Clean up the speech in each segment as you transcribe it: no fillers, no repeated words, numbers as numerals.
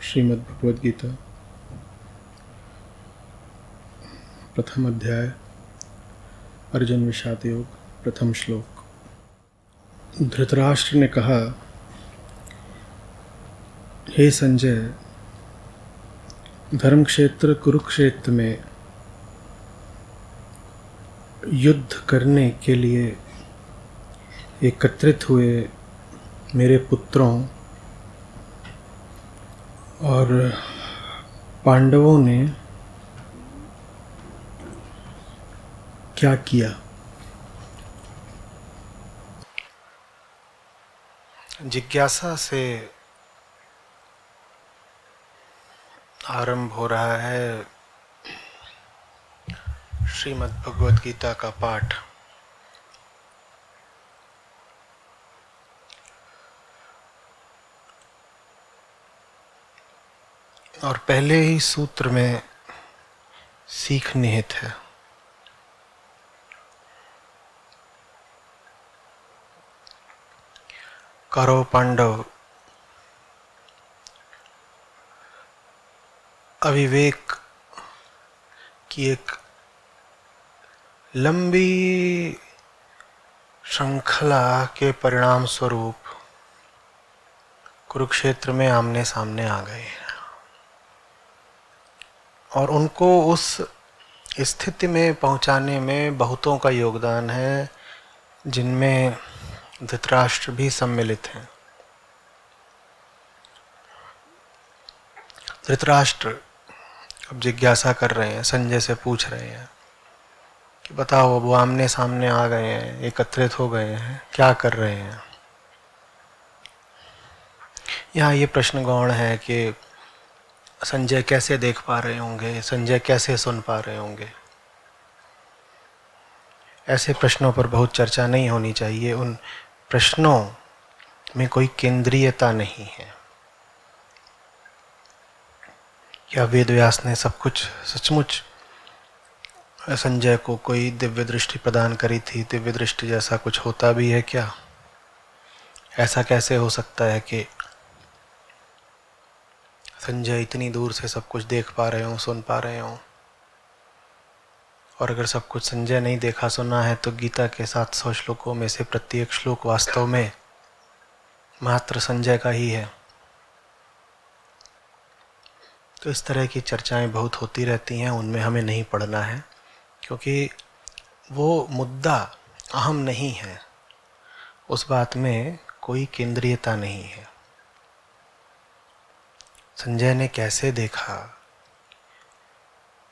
श्रीमद् भगवद गीता प्रथम अध्याय अर्जुन विषाद योग प्रथम श्लोक। धृतराष्ट्र ने कहा, हे संजय, धर्मक्षेत्र कुरुक्षेत्र में युद्ध करने के लिए एकत्रित हुए मेरे पुत्रों और पांडवों ने क्या किया। जिज्ञासा से आरंभ हो रहा है श्रीमद् भगवद गीता का पाठ। और पहले ही सूत्र में सीख निहित है। कौरव पांडव अविवेक की एक लंबी श्रृंखला के परिणाम स्वरूप कुरुक्षेत्र में आमने सामने आ गए और उनको उस स्थिति में पहुंचाने में बहुतों का योगदान है, जिनमें धृतराष्ट्र भी सम्मिलित हैं। धृतराष्ट्र अब जिज्ञासा कर रहे हैं, संजय से पूछ रहे हैं कि बताओ, वो आमने सामने आ गए हैं, एकत्रित हो गए हैं, क्या कर रहे हैं। यहाँ ये प्रश्न गौण है कि संजय कैसे देख पा रहे होंगे, संजय कैसे सुन पा रहे होंगे। ऐसे प्रश्नों पर बहुत चर्चा नहीं होनी चाहिए। उन प्रश्नों में कोई केंद्रीयता नहीं है। क्या वेदव्यास ने सब कुछ सचमुच संजय को कोई दिव्य दृष्टि प्रदान करी थी? दिव्य दृष्टि जैसा कुछ होता भी है क्या? ऐसा कैसे हो सकता है कि संजय इतनी दूर से सब कुछ देख पा रहे हों, सुन पा रहे हों? और अगर सब कुछ संजय नहीं देखा सुना है तो गीता के 700 श्लोकों में से प्रत्येक श्लोक वास्तव में मात्र संजय का ही है। तो इस तरह की चर्चाएं बहुत होती रहती हैं, उनमें हमें नहीं पढ़ना है, क्योंकि वो मुद्दा अहम नहीं है। उस बात में कोई केंद्रीयता नहीं है। संजय ने कैसे देखा?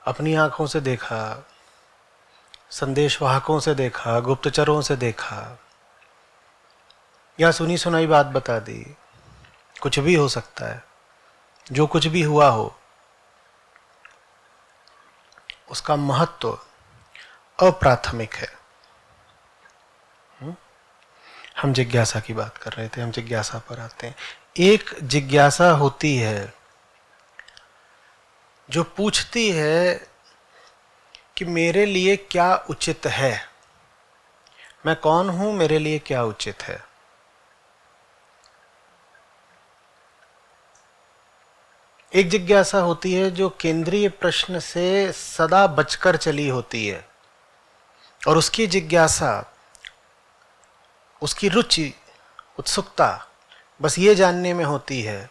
अपनी आंखों से देखा, संदेशवाहकों से देखा, गुप्तचरों से देखा, या सुनी सुनाई बात बता दी? कुछ भी हो सकता है। जो कुछ भी हुआ हो, उसका महत्व अप्राथमिक है। हम जिज्ञासा की बात कर रहे थे, हम जिज्ञासा पर आते हैं। एक जिज्ञासा होती है जो पूछती है कि मेरे लिए क्या उचित है। मैं कौन हूं, मेरे लिए क्या उचित है। एक जिज्ञासा होती है जो केंद्रीय प्रश्न से सदा बचकर चली होती है, और उसकी जिज्ञासा, उसकी रुचि, उत्सुकता बस ये जानने में होती है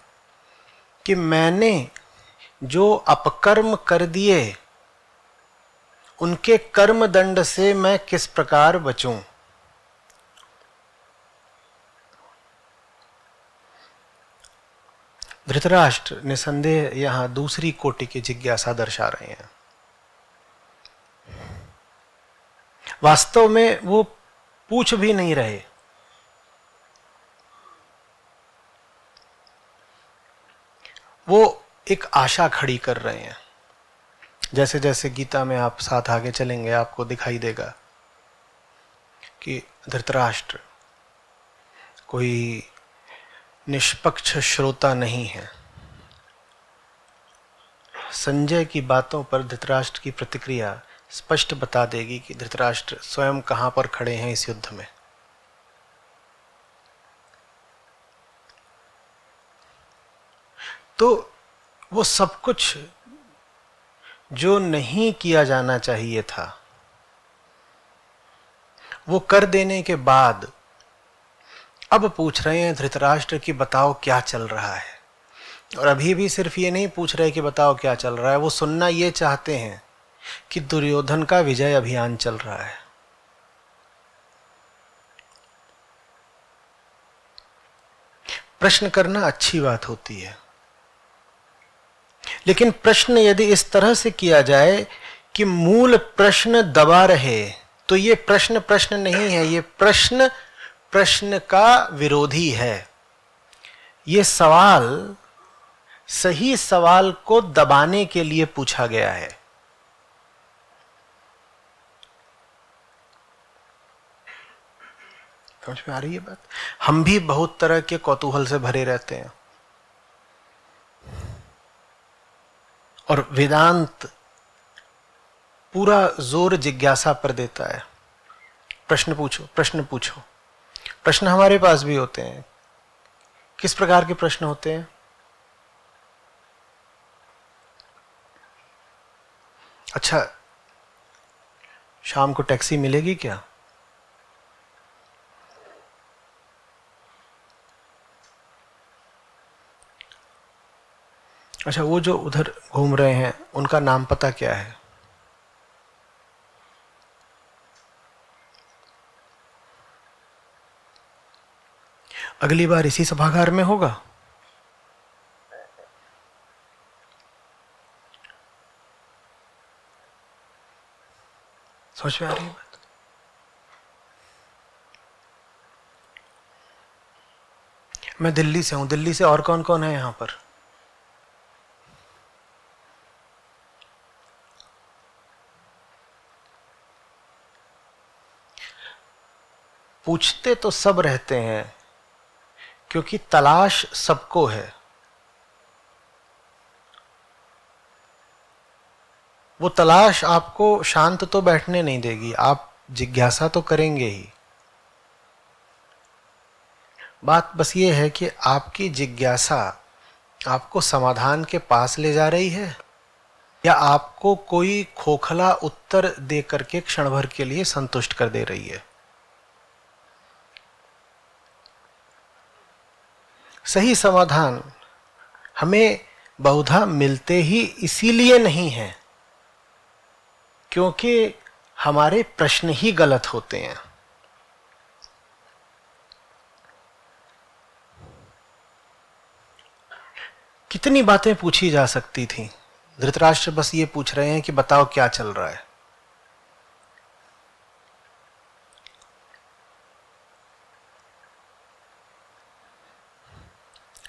कि मैंने जो अपकर्म कर दिए, उनके कर्म दंड से मैं किस प्रकार बचूं। धृतराष्ट्र निसंदेह यहां दूसरी कोटि की जिज्ञासा दर्शा रहे हैं। वास्तव में वो पूछ भी नहीं रहे। वो एक आशा खड़ी कर रहे हैं। जैसे जैसे गीता में आप साथ आगे चलेंगे, आपको दिखाई देगा कि धृतराष्ट्र कोई निष्पक्ष श्रोता नहीं है। संजय की बातों पर धृतराष्ट्र की प्रतिक्रिया स्पष्ट बता देगी कि धृतराष्ट्र स्वयं कहां पर खड़े हैं इस युद्ध में। तो वो सब कुछ जो नहीं किया जाना चाहिए था वो कर देने के बाद अब पूछ रहे हैं धृतराष्ट्र कि बताओ क्या चल रहा है। और अभी भी सिर्फ ये नहीं पूछ रहे कि बताओ क्या चल रहा है, वो सुनना ये चाहते हैं कि दुर्योधन का विजय अभियान चल रहा है। प्रश्न करना अच्छी बात होती है, लेकिन प्रश्न यदि इस तरह से किया जाए कि मूल प्रश्न दबा रहे तो ये प्रश्न प्रश्न नहीं है, ये प्रश्न प्रश्न का विरोधी है। ये सवाल सही सवाल को दबाने के लिए पूछा गया है। समझ में आ रही है बात? हम भी बहुत तरह के कौतूहल से भरे रहते हैं और वेदांत पूरा जोर जिज्ञासा पर देता है। प्रश्न पूछो, प्रश्न पूछो। प्रश्न हमारे पास भी होते हैं। किस प्रकार के प्रश्न होते हैं? अच्छा, शाम को टैक्सी मिलेगी क्या? अच्छा, वो जो उधर घूम रहे हैं उनका नाम पता क्या है? अगली बार इसी सभागार में होगा। समझ में आ रही है बात? मैं दिल्ली से हूं। दिल्ली से और कौन कौन है यहां पर? पूछते तो सब रहते हैं क्योंकि तलाश सबको है। वो तलाश आपको शांत तो बैठने नहीं देगी, आप जिज्ञासा तो करेंगे ही। बात बस ये है कि आपकी जिज्ञासा आपको समाधान के पास ले जा रही है या आपको कोई खोखला उत्तर दे करके क्षण भर के लिए संतुष्ट कर दे रही है। सही समाधान हमें बहुधा मिलते ही इसीलिए नहीं है क्योंकि हमारे प्रश्न ही गलत होते हैं। कितनी बातें पूछी जा सकती थी। धृतराष्ट्र बस ये पूछ रहे हैं कि बताओ क्या चल रहा है।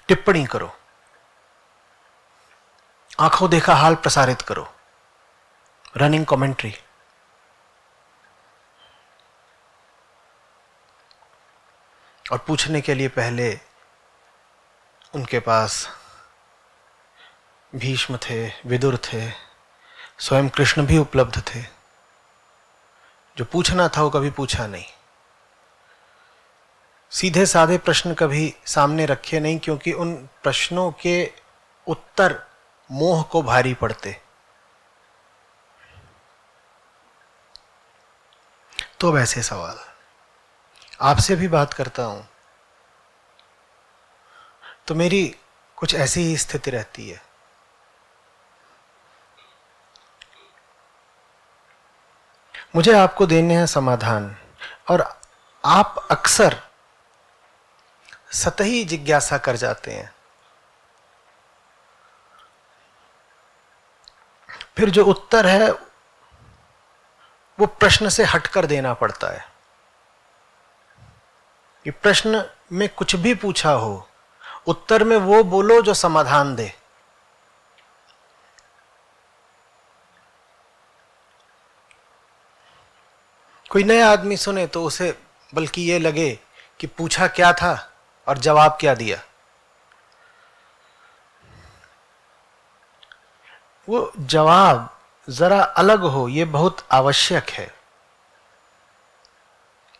टिप्पणी करो, आंखों देखा हाल प्रसारित करो, रनिंग कमेंट्री। और पूछने के लिए पहले उनके पास भीष्म थे, विदुर थे, स्वयं कृष्ण भी उपलब्ध थे। जो पूछना था वो कभी पूछा नहीं। सीधे साधे प्रश्न कभी सामने रखे नहीं क्योंकि उन प्रश्नों के उत्तर मोह को भारी पड़ते। तो वैसे सवाल आपसे भी बात करता हूं तो मेरी कुछ ऐसी ही स्थिति रहती है। मुझे आपको देने हैं समाधान और आप अक्सर सतही जिज्ञासा कर जाते हैं। फिर जो उत्तर है वो प्रश्न से हटकर देना पड़ता है। कि प्रश्न में कुछ भी पूछा हो, उत्तर में वो बोलो जो समाधान दे। कोई नया आदमी सुने तो उसे बल्कि ये लगे कि पूछा क्या था और जवाब क्या दिया। वो जवाब जरा अलग हो, ये बहुत आवश्यक है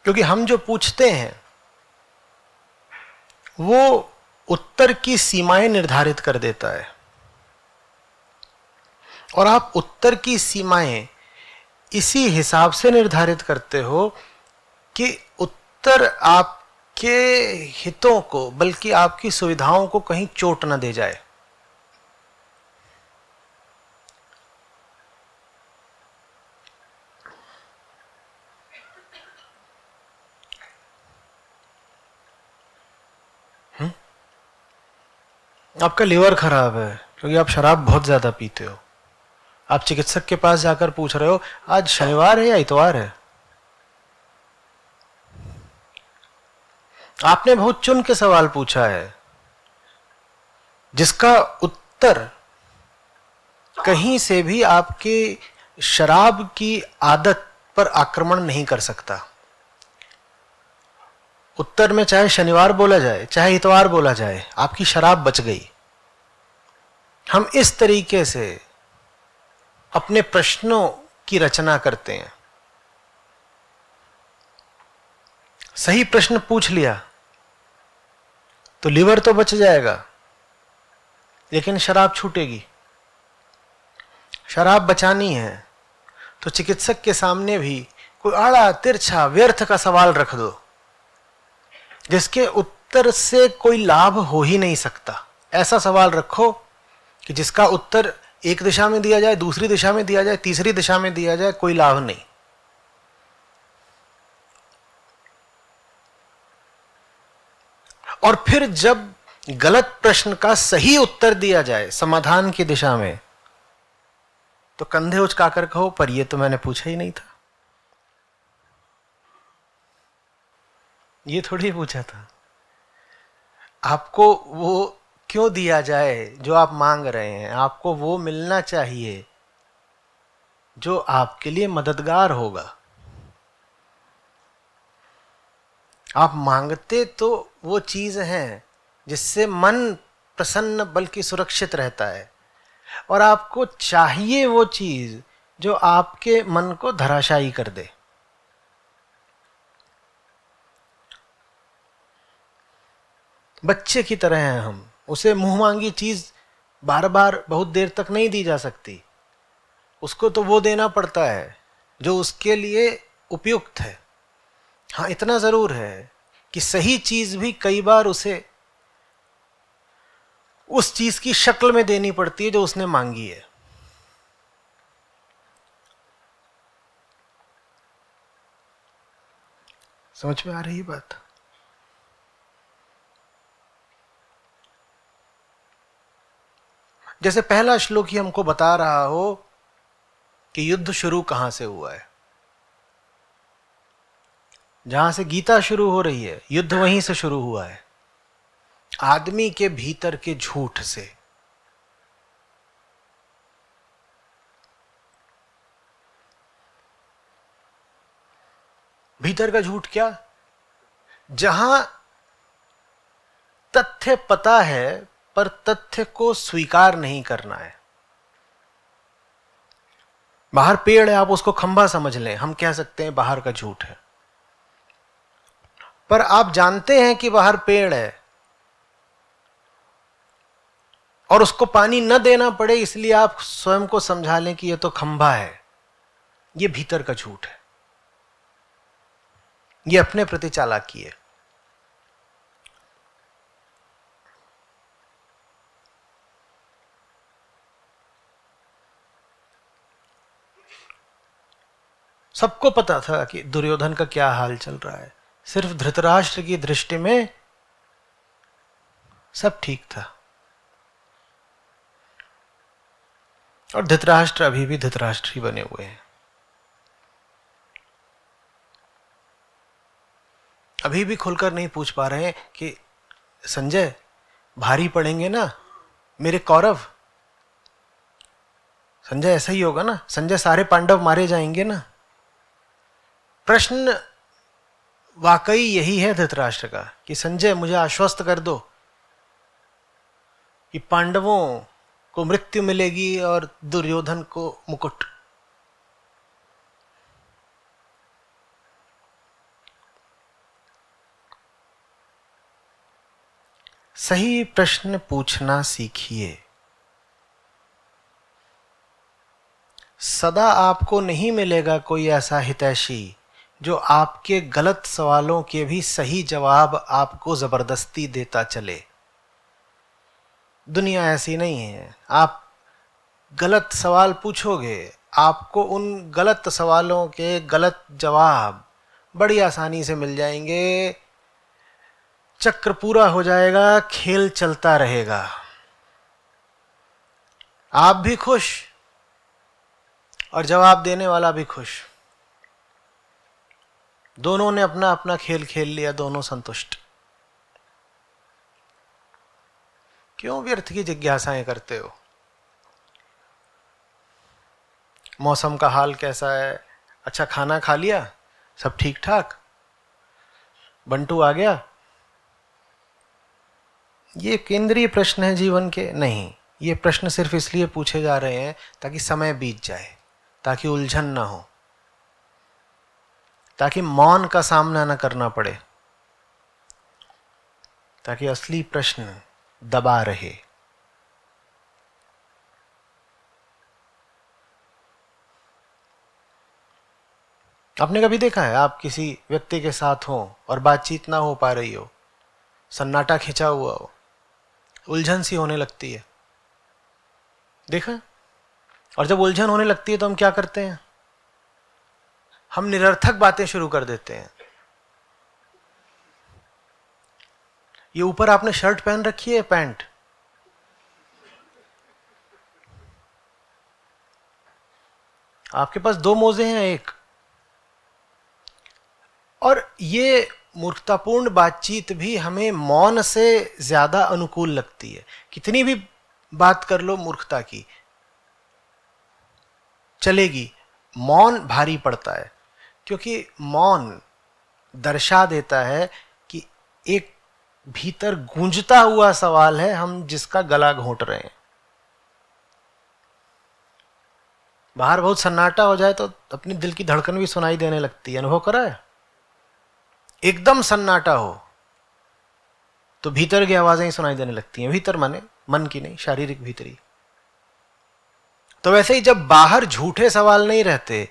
क्योंकि हम जो पूछते हैं वो उत्तर की सीमाएं निर्धारित कर देता है। और आप उत्तर की सीमाएं इसी हिसाब से निर्धारित करते हो कि उत्तर आपके हितों को, बल्कि आपकी सुविधाओं को कहीं चोट न दे जाए। आपका लीवर खराब है क्योंकि आप शराब बहुत ज्यादा पीते हो। आप चिकित्सक के पास जाकर पूछ रहे हो आज शनिवार है या इतवार है। आपने बहुत चुन के सवाल पूछा है जिसका उत्तर कहीं से भी आपके शराब की आदत पर आक्रमण नहीं कर सकता। उत्तर में चाहे शनिवार बोला जाए चाहे इतवार बोला जाए, आपकी शराब बच गई। हम इस तरीके से अपने प्रश्नों की रचना करते हैं। सही प्रश्न पूछ लिया तो लिवर तो बच जाएगा, लेकिन शराब छूटेगी। शराब बचानी है तो चिकित्सक के सामने भी कोई आड़ा तिरछा व्यर्थ का सवाल रख दो जिसके उत्तर से कोई लाभ हो ही नहीं सकता। ऐसा सवाल रखो कि जिसका उत्तर एक दिशा में दिया जाए, दूसरी दिशा में दिया जाए, तीसरी दिशा में दिया जाए, कोई लाभ नहीं। और फिर जब गलत प्रश्न का सही उत्तर दिया जाए समाधान की दिशा में, तो कंधे उचकाकर कहो पर यह तो मैंने पूछा ही नहीं था, ये थोड़ी पूछा था। आपको वो क्यों दिया जाए जो आप मांग रहे हैं? आपको वो मिलना चाहिए जो आपके लिए मददगार होगा। आप मांगते तो वो चीज है जिससे मन प्रसन्न बल्कि सुरक्षित रहता है, और आपको चाहिए वो चीज जो आपके मन को धराशायी कर दे। बच्चे की तरह हैं हम, उसे मुंह मांगी चीज बार बार बहुत देर तक नहीं दी जा सकती। उसको तो वो देना पड़ता है जो उसके लिए उपयुक्त है। हाँ, इतना जरूर है कि सही चीज भी कई बार उसे उस चीज की शक्ल में देनी पड़ती है जो उसने मांगी है। समझ में आ रही बात? जैसे पहला श्लोक ही हमको बता रहा हो कि युद्ध शुरू कहां से हुआ है। जहां से गीता शुरू हो रही है, युद्ध वहीं से शुरू हुआ है, आदमी के भीतर के झूठ से। भीतर का झूठ क्या? जहां तथ्य पता है पर तथ्य को स्वीकार नहीं करना है। बाहर पेड़ है, आप उसको खंभा समझ लें, हम कह सकते हैं बाहर का झूठ है। पर आप जानते हैं कि बाहर पेड़ है और उसको पानी न देना पड़े इसलिए आप स्वयं को समझा लें कि यह तो खंभा है। यह भीतर का झूठ है, यह अपने प्रति चालाकी है। सबको पता था कि दुर्योधन का क्या हाल चल रहा है, सिर्फ धृतराष्ट्र की दृष्टि में सब ठीक था। और धृतराष्ट्र अभी भी धृतराष्ट्र ही बने हुए हैं। अभी भी खुलकर नहीं पूछ पा रहे हैं कि संजय भारी पड़ेंगे ना मेरे कौरव। संजय ऐसा ही होगा ना? संजय सारे पांडव मारे जाएंगे ना? प्रश्न वाकई यही है धृतराष्ट्र का कि संजय मुझे आश्वस्त कर दो कि पांडवों को मृत्यु मिलेगी और दुर्योधन को मुकुट। सही प्रश्न पूछना सीखिए। सदा आपको नहीं मिलेगा कोई ऐसा हितैषी जो आपके गलत सवालों के भी सही जवाब आपको जबरदस्ती देता चले। दुनिया ऐसी नहीं है। आप गलत सवाल पूछोगे, आपको उन गलत सवालों के गलत जवाब बड़ी आसानी से मिल जाएंगे। चक्र पूरा हो जाएगा, खेल चलता रहेगा, आप भी खुश और जवाब देने वाला भी खुश। दोनों ने अपना अपना खेल खेल लिया, दोनों संतुष्ट। क्यों व्यर्थ की जिज्ञासाएं करते हो? मौसम का हाल कैसा है? अच्छा, खाना खा लिया? सब ठीक ठाक? बंटू आ गया? ये केंद्रीय प्रश्न है जीवन के? नहीं, ये प्रश्न सिर्फ इसलिए पूछे जा रहे हैं ताकि समय बीत जाए, ताकि उलझन ना हो, ताकि मौन का सामना न करना पड़े, ताकि असली प्रश्न दबा रहे। आपने कभी देखा है आप किसी व्यक्ति के साथ हो और बातचीत ना हो पा रही हो, सन्नाटा खिंचा हुआ हो, उलझन सी होने लगती है? देखा? और जब उलझन होने लगती है तो हम क्या करते हैं? हम निरर्थक बातें शुरू कर देते हैं। ये ऊपर आपने शर्ट पहन रखी है, पैंट? आपके पास दो मोजे हैं, एक। और ये मूर्खतापूर्ण बातचीत भी हमें मौन से ज्यादा अनुकूल लगती है। कितनी भी बात कर लो मूर्खता की, चलेगी। मौन भारी पड़ता है, क्योंकि मौन दर्शा देता है कि एक भीतर गूंजता हुआ सवाल है, हम जिसका गला घोंट रहे हैं। बाहर बहुत सन्नाटा हो जाए तो अपनी दिल की धड़कन भी सुनाई देने लगती है। अनुभव करा है? एकदम सन्नाटा हो तो भीतर की आवाजें ही सुनाई देने लगती हैं। भीतर माने मन की नहीं, शारीरिक भीतरी। तो वैसे ही जब बाहर झूठे सवाल नहीं रहते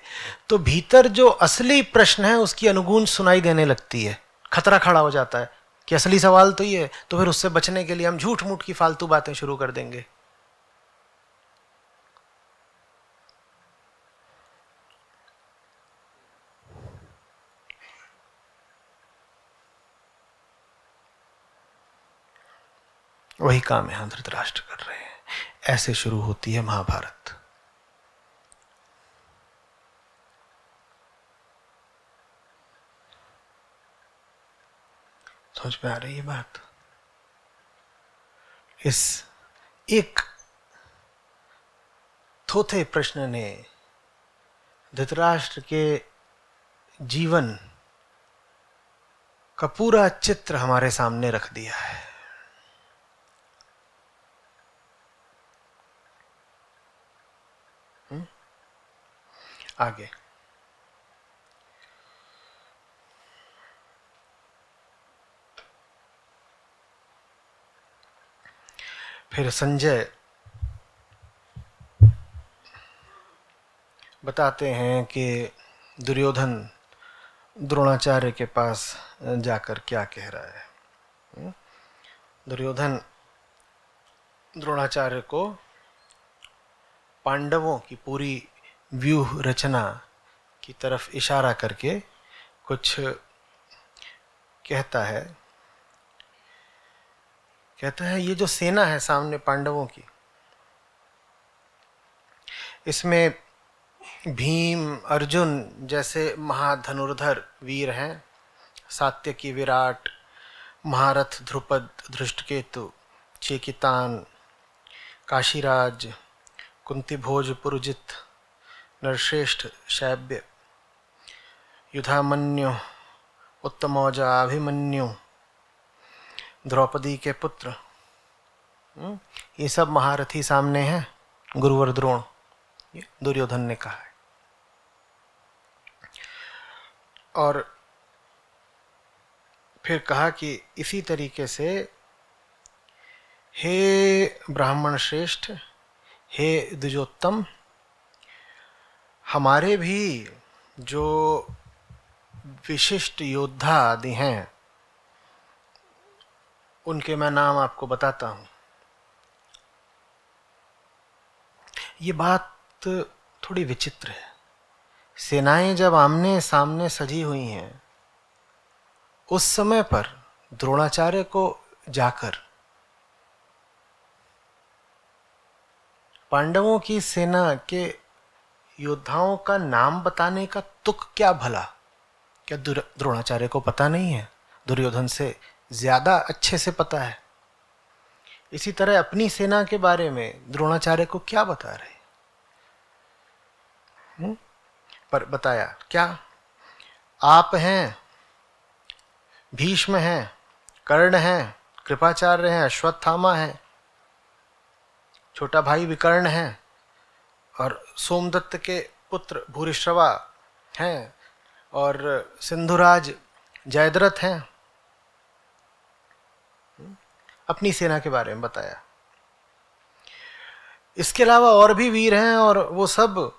तो भीतर जो असली प्रश्न है उसकी अनुगूंज सुनाई देने लगती है। खतरा खड़ा हो जाता है कि असली सवाल तो ये है, तो फिर उससे बचने के लिए हम झूठ मूठ की फालतू बातें शुरू कर देंगे। वही काम यहां धृतराष्ट्र कर रहे हैं। ऐसे शुरू होती है महाभारत। समझ में आ रही है बात? इस एक थोथे प्रश्न ने धृतराष्ट्र के जीवन का पूरा चित्र हमारे सामने रख दिया है। आगे फिर संजय बताते हैं कि दुर्योधन द्रोणाचार्य के पास जाकर क्या कह रहा है। दुर्योधन द्रोणाचार्य को पांडवों की पूरी व्यूह रचना की तरफ इशारा करके कुछ कहता है। ये जो सेना है सामने पांडवों की, इसमें भीम, अर्जुन जैसे महाधनुर्धर वीर हैं, सात्यकी, विराट, महारथ ध्रुपद, धृष्टकेतु, चेकितान, काशीराज, कुंती भोज, पुरुजित, नरश्रेष्ठ, शैब्य, युधामन्यु, उत्तमौजा, अभिमन्यु, द्रौपदी के पुत्र, ये सब महारथी सामने हैं। गुरुवर द्रोण, ये दुर्योधन ने कहा है। और फिर कहा कि इसी तरीके से हे ब्राह्मण श्रेष्ठ, हे द्विजोत्तम, हमारे भी जो विशिष्ट योद्धा आदि हैं उनके मैं नाम आपको बताता हूं। ये बात थोड़ी विचित्र है। सेनाएं जब आमने सामने सजी हुई हैं, उस समय पर द्रोणाचार्य को जाकर पांडवों की सेना के योद्धाओं का नाम बताने का तुक क्या भला? क्या द्रोणाचार्य को पता नहीं है? दुर्योधन से ज्यादा अच्छे से पता है। इसी तरह अपनी सेना के बारे में द्रोणाचार्य को क्या बता रहे? पर बताया क्या? आप हैं, भीष्म हैं, कर्ण हैं, कृपाचार्य हैं, अश्वत्थामा हैं, छोटा भाई विकर्ण हैं, और सोमदत्त के पुत्र भूरिश्रवा हैं, और सिंधुराज जयद्रथ हैं। अपनी सेना के बारे में बताया। इसके अलावा और भी वीर हैं और वो सब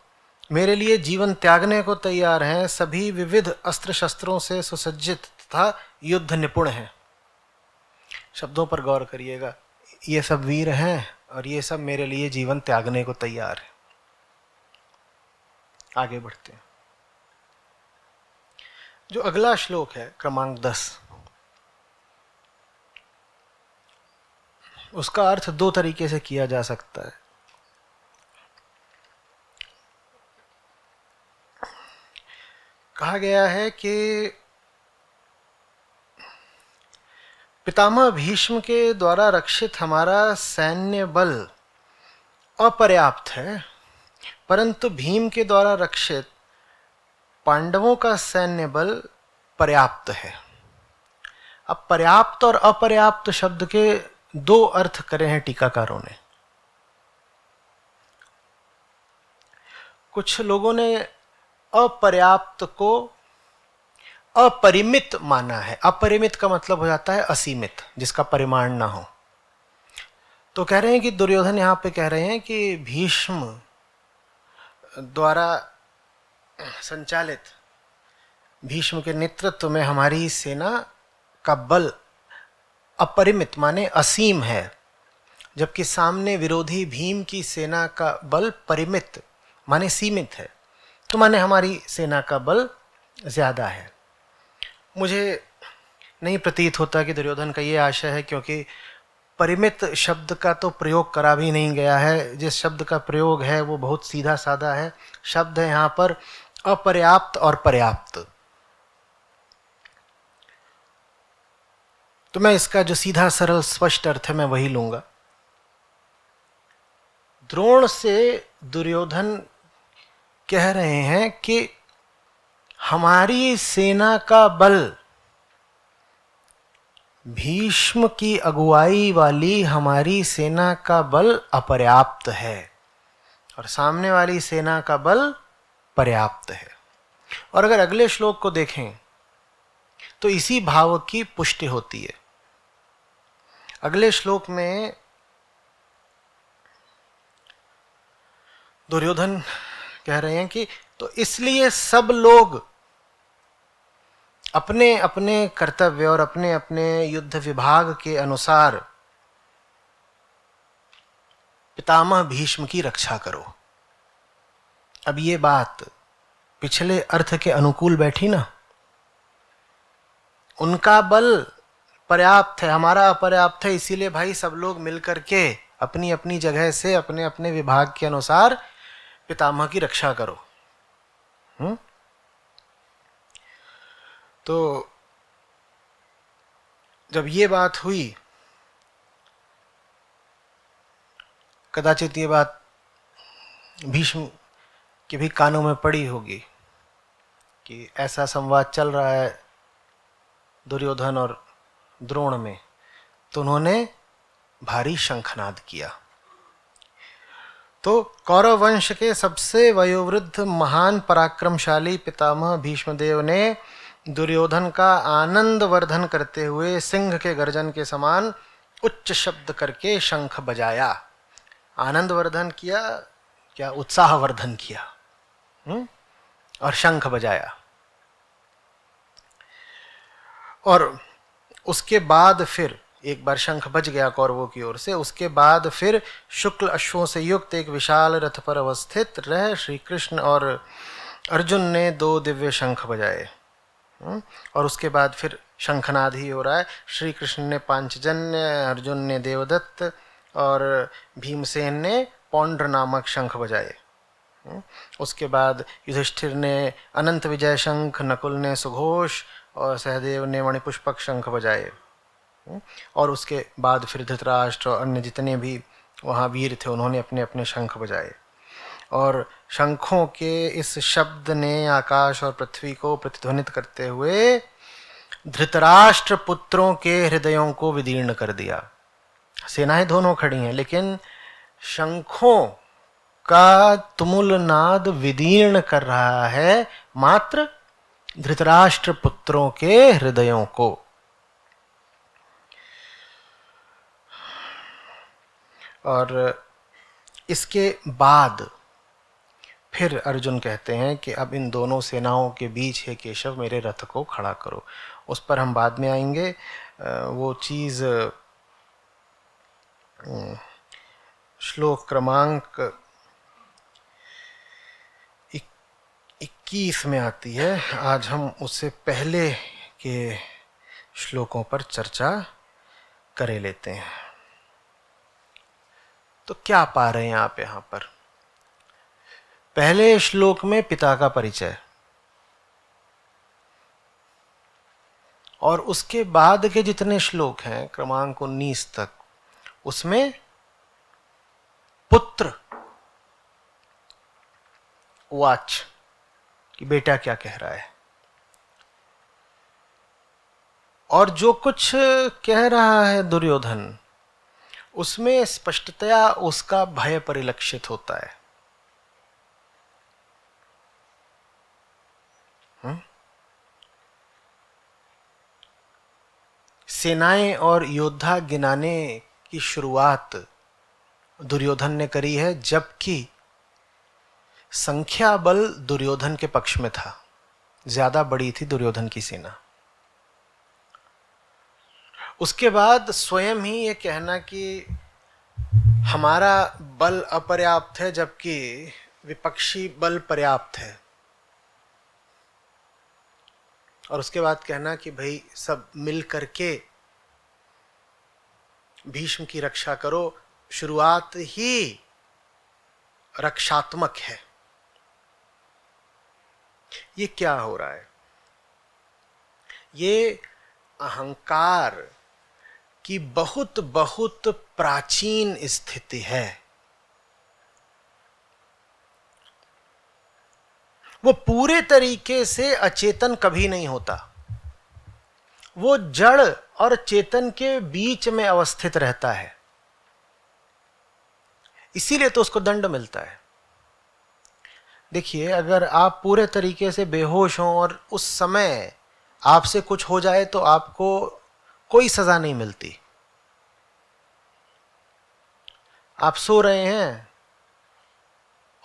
मेरे लिए जीवन त्यागने को तैयार हैं। सभी विविध अस्त्र शस्त्रों से सुसज्जित तथा युद्ध निपुण हैं। शब्दों पर गौर करिएगा। ये सब वीर हैं और ये सब मेरे लिए जीवन त्यागने को तैयार है। आगे बढ़ते हैं। जो अगला श्लोक है क्रमांक 10, उसका अर्थ दो तरीके से किया जा सकता है। कहा गया है कि पितामह भीष्म के द्वारा रक्षित हमारा सैन्य बल अपर्याप्त है, परंतु भीम के द्वारा रक्षित पांडवों का सैन्य बल पर्याप्त है। अब पर्याप्त और अपर्याप्त शब्द के दो अर्थ करे हैं टीकाकारों ने। कुछ लोगों ने अपर्याप्त को अपरिमित माना है। अपरिमित का मतलब हो जाता है असीमित, जिसका परिमाण ना हो। तो कह रहे हैं कि दुर्योधन यहां पे कह रहे हैं कि भीष्म द्वारा संचालित, भीष्म के नेतृत्व में हमारी सेना का बल अपरिमित माने असीम है, जबकि सामने विरोधी भीम की सेना का बल परिमित माने सीमित है। तो माने हमारी सेना का बल ज्यादा है। मुझे नहीं प्रतीत होता कि दुर्योधन का ये आशय है, क्योंकि परिमित शब्द का तो प्रयोग करा भी नहीं गया है। जिस शब्द का प्रयोग है वो बहुत सीधा साधा है। शब्द है यहाँ पर अपर्याप्त और पर्याप्त। तो मैं इसका जो सीधा सरल स्पष्ट अर्थ है मैं वही लूंगा। द्रोण से दुर्योधन कह रहे हैं कि हमारी सेना का बल भीष्म की अगुवाई वाली हमारी सेना का बल अपर्याप्त है और सामने वाली सेना का बल पर्याप्त है। और अगर अगले श्लोक को देखें तो इसी भाव की पुष्टि होती है। अगले श्लोक में दुर्योधन कह रहे हैं कि तो इसलिए सब लोग अपने अपने कर्तव्य और अपने अपने युद्ध विभाग के अनुसार पितामह भीष्म की रक्षा करो। अब ये बात पिछले अर्थ के अनुकूल बैठी ना। उनका बल पर्याप्त है, हमारा अपर्याप्त है, इसीलिए भाई सब लोग मिलकर के अपनी अपनी जगह से अपने अपने विभाग के अनुसार पितामह की रक्षा करो। तो जब ये बात हुई, कदाचित ये बात भीष्म के भी कानों में पड़ी होगी कि ऐसा संवाद चल रहा है दुर्योधन और द्रोण में। तो उन्होंने भारी शंखनाद किया। तो कौरव वंश के सबसे वयोवृद्ध महान पराक्रमशाली पितामह भीष्मदेव ने दुर्योधन का आनंद वर्धन करते हुए सिंह के गर्जन के समान उच्च शब्द करके शंख बजाया। आनंद वर्धन किया क्या, उत्साह वर्धन किया। और शंख बजाया। और उसके बाद फिर एक बार शंख बज गया कौरवों की ओर से, उसके बाद फिर शुक्ल अश्वों से युक्त एक विशाल रथ पर अवस्थित रह श्री कृष्ण और अर्जुन ने 2 दिव्य शंख बजाए। और उसके बाद फिर शंखनाद ही हो रहा है। श्री कृष्ण ने पांचजन्य, अर्जुन ने देवदत्त और भीमसेन ने पौंड्र नामक शंख बजाए। उसके बाद युधिष्ठिर ने अनंत विजय शंख, नकुल ने सुघोष और सहदेव ने मणिपुष्पक शंख बजाए। और उसके बाद फिर धृतराष्ट्र और अन्य जितने भी वहाँ वीर थे उन्होंने अपने अपने शंख बजाए। और शंखों के इस शब्द ने आकाश और पृथ्वी को प्रतिध्वनित करते हुए धृतराष्ट्र पुत्रों के हृदयों को विदीर्ण कर दिया। सेनाएं दोनों खड़ी हैं, लेकिन शंखों का तुमुल नाद विदीर्ण कर रहा है मात्र धृतराष्ट्र पुत्रों के हृदयों को। और इसके बाद फिर अर्जुन कहते हैं कि अब इन दोनों सेनाओं के बीच है केशव, मेरे रथ को खड़ा करो। उस पर हम बाद में आएंगे। वो चीज़ श्लोक क्रमांक 21 में आती है। आज हम उससे पहले के श्लोकों पर चर्चा करे लेते हैं। तो क्या पा रहे हैं आप यहाँ पर? पहले श्लोक में पिता का परिचय, और उसके बाद के जितने श्लोक हैं क्रमांक 19 तक, उसमें पुत्र वाच कि बेटा क्या कह रहा है। और जो कुछ कह रहा है दुर्योधन, उसमें स्पष्टतया उसका भय परिलक्षित होता है। सेनाएं और योद्धा गिनाने की शुरुआत दुर्योधन ने करी है, जबकि संख्या बल दुर्योधन के पक्ष में था, ज्यादा बड़ी थी दुर्योधन की सेना। उसके बाद स्वयं ही ये कहना कि हमारा बल अपर्याप्त है जबकि विपक्षी बल पर्याप्त है, और उसके बाद कहना कि भाई सब मिल करके भीष्म की रक्षा करो। शुरुआत ही रक्षात्मक है। ये क्या हो रहा है? ये अहंकार की बहुत बहुत प्राचीन स्थिति है। वो पूरे तरीके से अचेतन कभी नहीं होता, वो जड़ और चेतन के बीच में अवस्थित रहता है। इसीलिए तो उसको दंड मिलता है। देखिए, अगर आप पूरे तरीके से बेहोश हों और उस समय आपसे कुछ हो जाए तो आपको कोई सजा नहीं मिलती। आप सो रहे हैं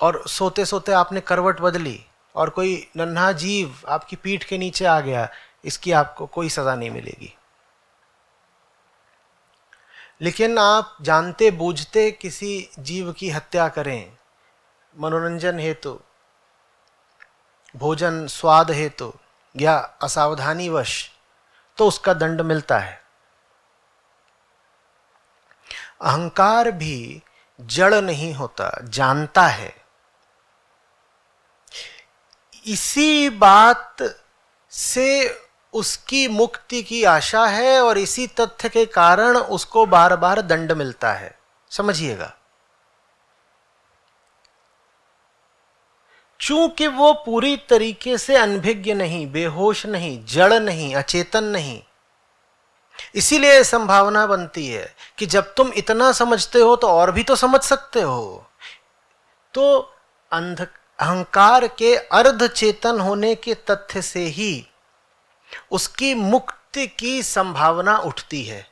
और सोते सोते आपने करवट बदली और कोई नन्हा जीव आपकी पीठ के नीचे आ गया, इसकी आपको कोई सजा नहीं मिलेगी। लेकिन आप जानते बूझते किसी जीव की हत्या करें, मनोरंजन हेतु, भोजन स्वाद हेतु या असावधानीवश, तो उसका दंड मिलता है। अहंकार भी जड़ नहीं होता, जानता है। इसी बात से उसकी मुक्ति की आशा है और इसी तथ्य के कारण उसको बार बार दंड मिलता है। समझिएगा, चूंकि वो पूरी तरीके से अनभिज्ञ नहीं, बेहोश नहीं, जड़ नहीं, अचेतन नहीं, इसीलिए संभावना बनती है कि जब तुम इतना समझते हो तो और भी तो समझ सकते हो। तो अहंकार के अर्ध चेतन होने के तथ्य से ही उसकी मुक्ति की संभावना उठती है।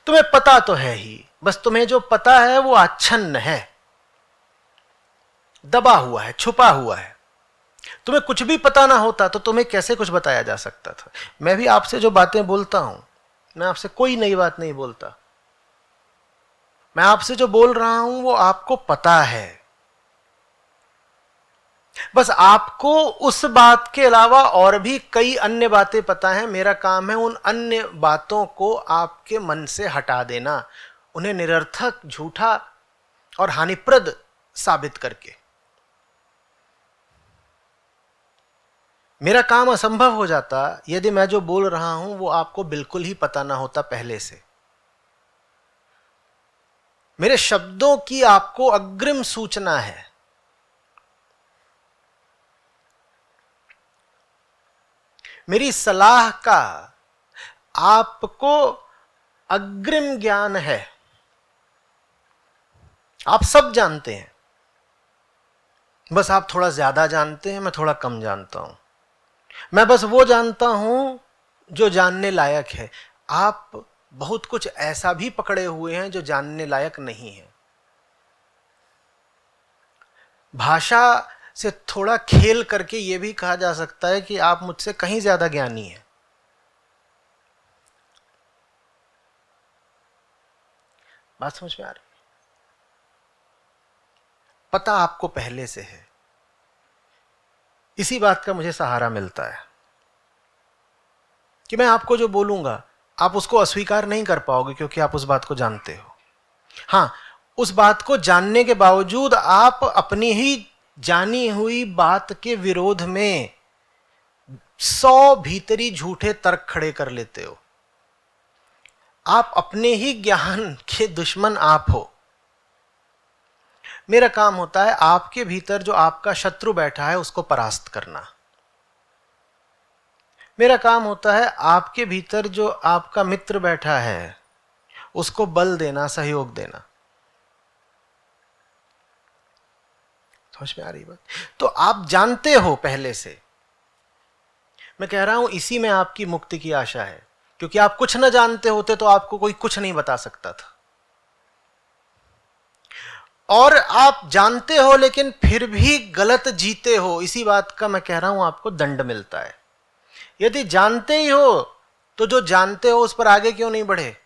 तुम्हें पता तो है ही, बस तुम्हें जो पता है वो आच्छन्न है। दबा हुआ है, छुपा हुआ है। तुम्हें कुछ भी पता ना होता तो तुम्हें कैसे कुछ बताया जा सकता था। मैं भी आपसे जो बातें बोलता हूं, मैं आपसे कोई नई बात नहीं बोलता। मैं आपसे जो बोल रहा हूं वो आपको पता है, बस आपको उस बात के अलावा और भी कई अन्य बातें पता है। मेरा काम है उन अन्य बातों को आपके मन से हटा देना, उन्हें निरर्थक, झूठा और हानिप्रद साबित करके। मेरा काम असंभव हो जाता यदि मैं जो बोल रहा हूं वो आपको बिल्कुल ही पता ना होता पहले से। मेरे शब्दों की आपको अग्रिम सूचना है। मेरी सलाह का आपको अग्रिम ज्ञान है। आप सब जानते हैं, बस आप थोड़ा ज्यादा जानते हैं, मैं थोड़ा कम जानता हूं। मैं बस वो जानता हूं जो जानने लायक है। आप बहुत कुछ ऐसा भी पकड़े हुए हैं जो जानने लायक नहीं है। भाषा से थोड़ा खेल करके यह भी कहा जा सकता है कि आप मुझसे कहीं ज्यादा ज्ञानी हैं। बात समझ में आ रही? पता आपको पहले से है। इसी बात का मुझे सहारा मिलता है कि मैं आपको जो बोलूंगा आप उसको अस्वीकार नहीं कर पाओगे, क्योंकि आप उस बात को जानते हो। हां, उस बात को जानने के बावजूद आप अपनी ही जानी हुई बात के विरोध में 100 भीतरी झूठे तर्क खड़े कर लेते हो। आप अपने ही ज्ञान के दुश्मन आप हो। मेरा काम होता है आपके भीतर जो आपका शत्रु बैठा है उसको परास्त करना। मेरा काम होता है आपके भीतर जो आपका मित्र बैठा है उसको बल देना, सहयोग देना। समझ में आ रही बात? तो आप जानते हो पहले से। मैं कह रहा हूं इसी में आपकी मुक्ति की आशा है, क्योंकि आप कुछ न जानते होते तो आपको कोई कुछ नहीं बता सकता था। और आप जानते हो लेकिन फिर भी गलत जीते हो, इसी बात का मैं कह रहा हूं आपको दंड मिलता है। यदि जानते ही हो तो जो जानते हो उस पर आगे क्यों नहीं बढ़े?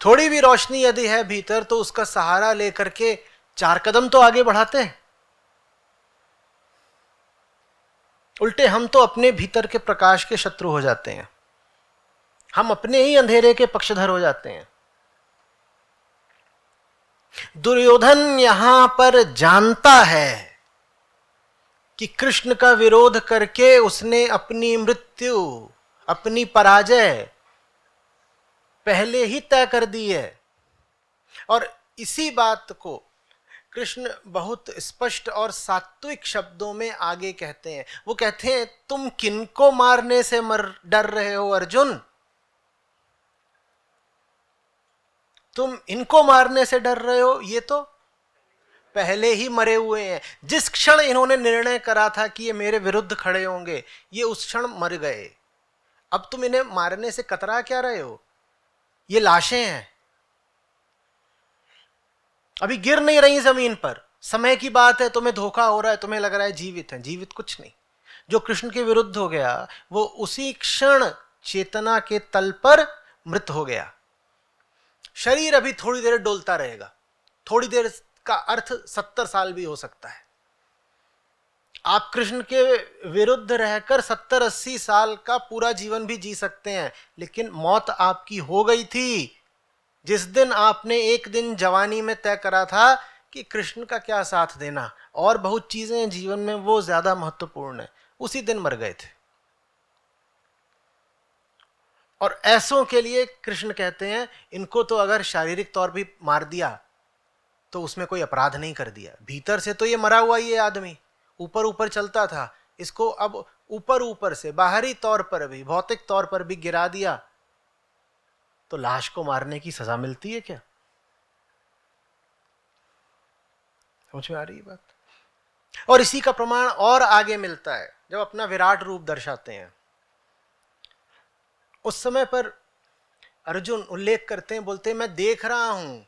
थोड़ी भी रोशनी यदि है भीतर तो उसका सहारा लेकर के 4 कदम तो आगे बढ़ाते हैं। उल्टे हम तो अपने भीतर के प्रकाश के शत्रु हो जाते हैं। हम अपने ही अंधेरे के पक्षधर हो जाते हैं। दुर्योधन यहां पर जानता है कि कृष्ण का विरोध करके उसने अपनी मृत्यु, अपनी पराजय पहले ही तय कर दी है। और इसी बात को कृष्ण बहुत स्पष्ट और सात्विक शब्दों में आगे कहते हैं। वो कहते हैं तुम किनको मारने से डर रहे हो अर्जुन? तुम इनको मारने से डर रहे हो, ये तो पहले ही मरे हुए हैं। जिस क्षण इन्होंने निर्णय करा था कि ये मेरे विरुद्ध खड़े होंगे, ये उस क्षण मर गए। अब तुम इन्हें मारने से कतरा क्या रहे हो? ये लाशें हैं, अभी गिर नहीं रही जमीन पर। समय की बात है, तुम्हें धोखा हो रहा है, तुम्हें लग रहा है जीवित है। जीवित कुछ नहीं। जो कृष्ण के विरुद्ध हो गया वो उसी क्षण चेतना के तल पर मृत हो गया। शरीर अभी थोड़ी देर डोलता रहेगा। थोड़ी देर का अर्थ 70 साल भी हो सकता है। आप कृष्ण के विरुद्ध रहकर 70-80 साल का पूरा जीवन भी जी सकते हैं, लेकिन मौत आपकी हो गई थी जिस दिन आपने एक दिन जवानी में तय करा था कि कृष्ण का क्या साथ देना, और बहुत चीजें जीवन में वो ज्यादा महत्वपूर्ण है। उसी दिन मर गए थे। और ऐसों के लिए कृष्ण कहते हैं इनको तो अगर शारीरिक तौर भी मार दिया तो उसमें कोई अपराध नहीं कर दिया। भीतर से तो ये मरा हुआ ये आदमी ऊपर ऊपर चलता था, इसको अब ऊपर ऊपर से बाहरी तौर पर भी, भौतिक तौर पर भी गिरा दिया तो लाश को मारने की सजा मिलती है क्या? समझ में आ रही है बात? और इसी का प्रमाण और आगे मिलता है जब अपना विराट रूप दर्शाते हैं। उस समय पर अर्जुन उल्लेख करते हैं, बोलते हैं मैं देख रहा हूं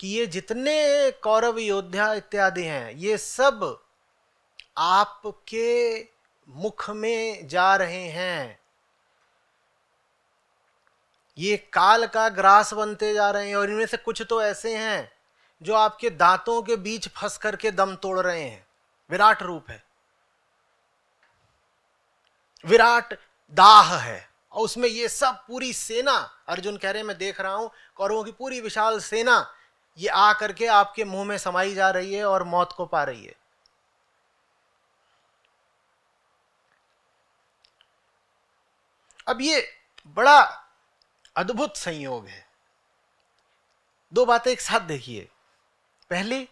कि ये जितने कौरव योद्धा इत्यादि हैं ये सब आपके मुख में जा रहे हैं, ये काल का ग्रास बनते जा रहे हैं, और इनमें से कुछ तो ऐसे हैं जो आपके दांतों के बीच फंस करके दम तोड़ रहे हैं। विराट रूप है, विराट दाह है, और उसमें ये सब पूरी सेना, अर्जुन कह रहे हैं मैं देख रहा हूं कौरवों की पूरी विशाल सेना ये आ करके आपके मुंह में समाई जा रही है और मौत को पा रही है। अब ये बड़ा अद्भुत संयोग है। दो बातें एक साथ देखिए। पहली,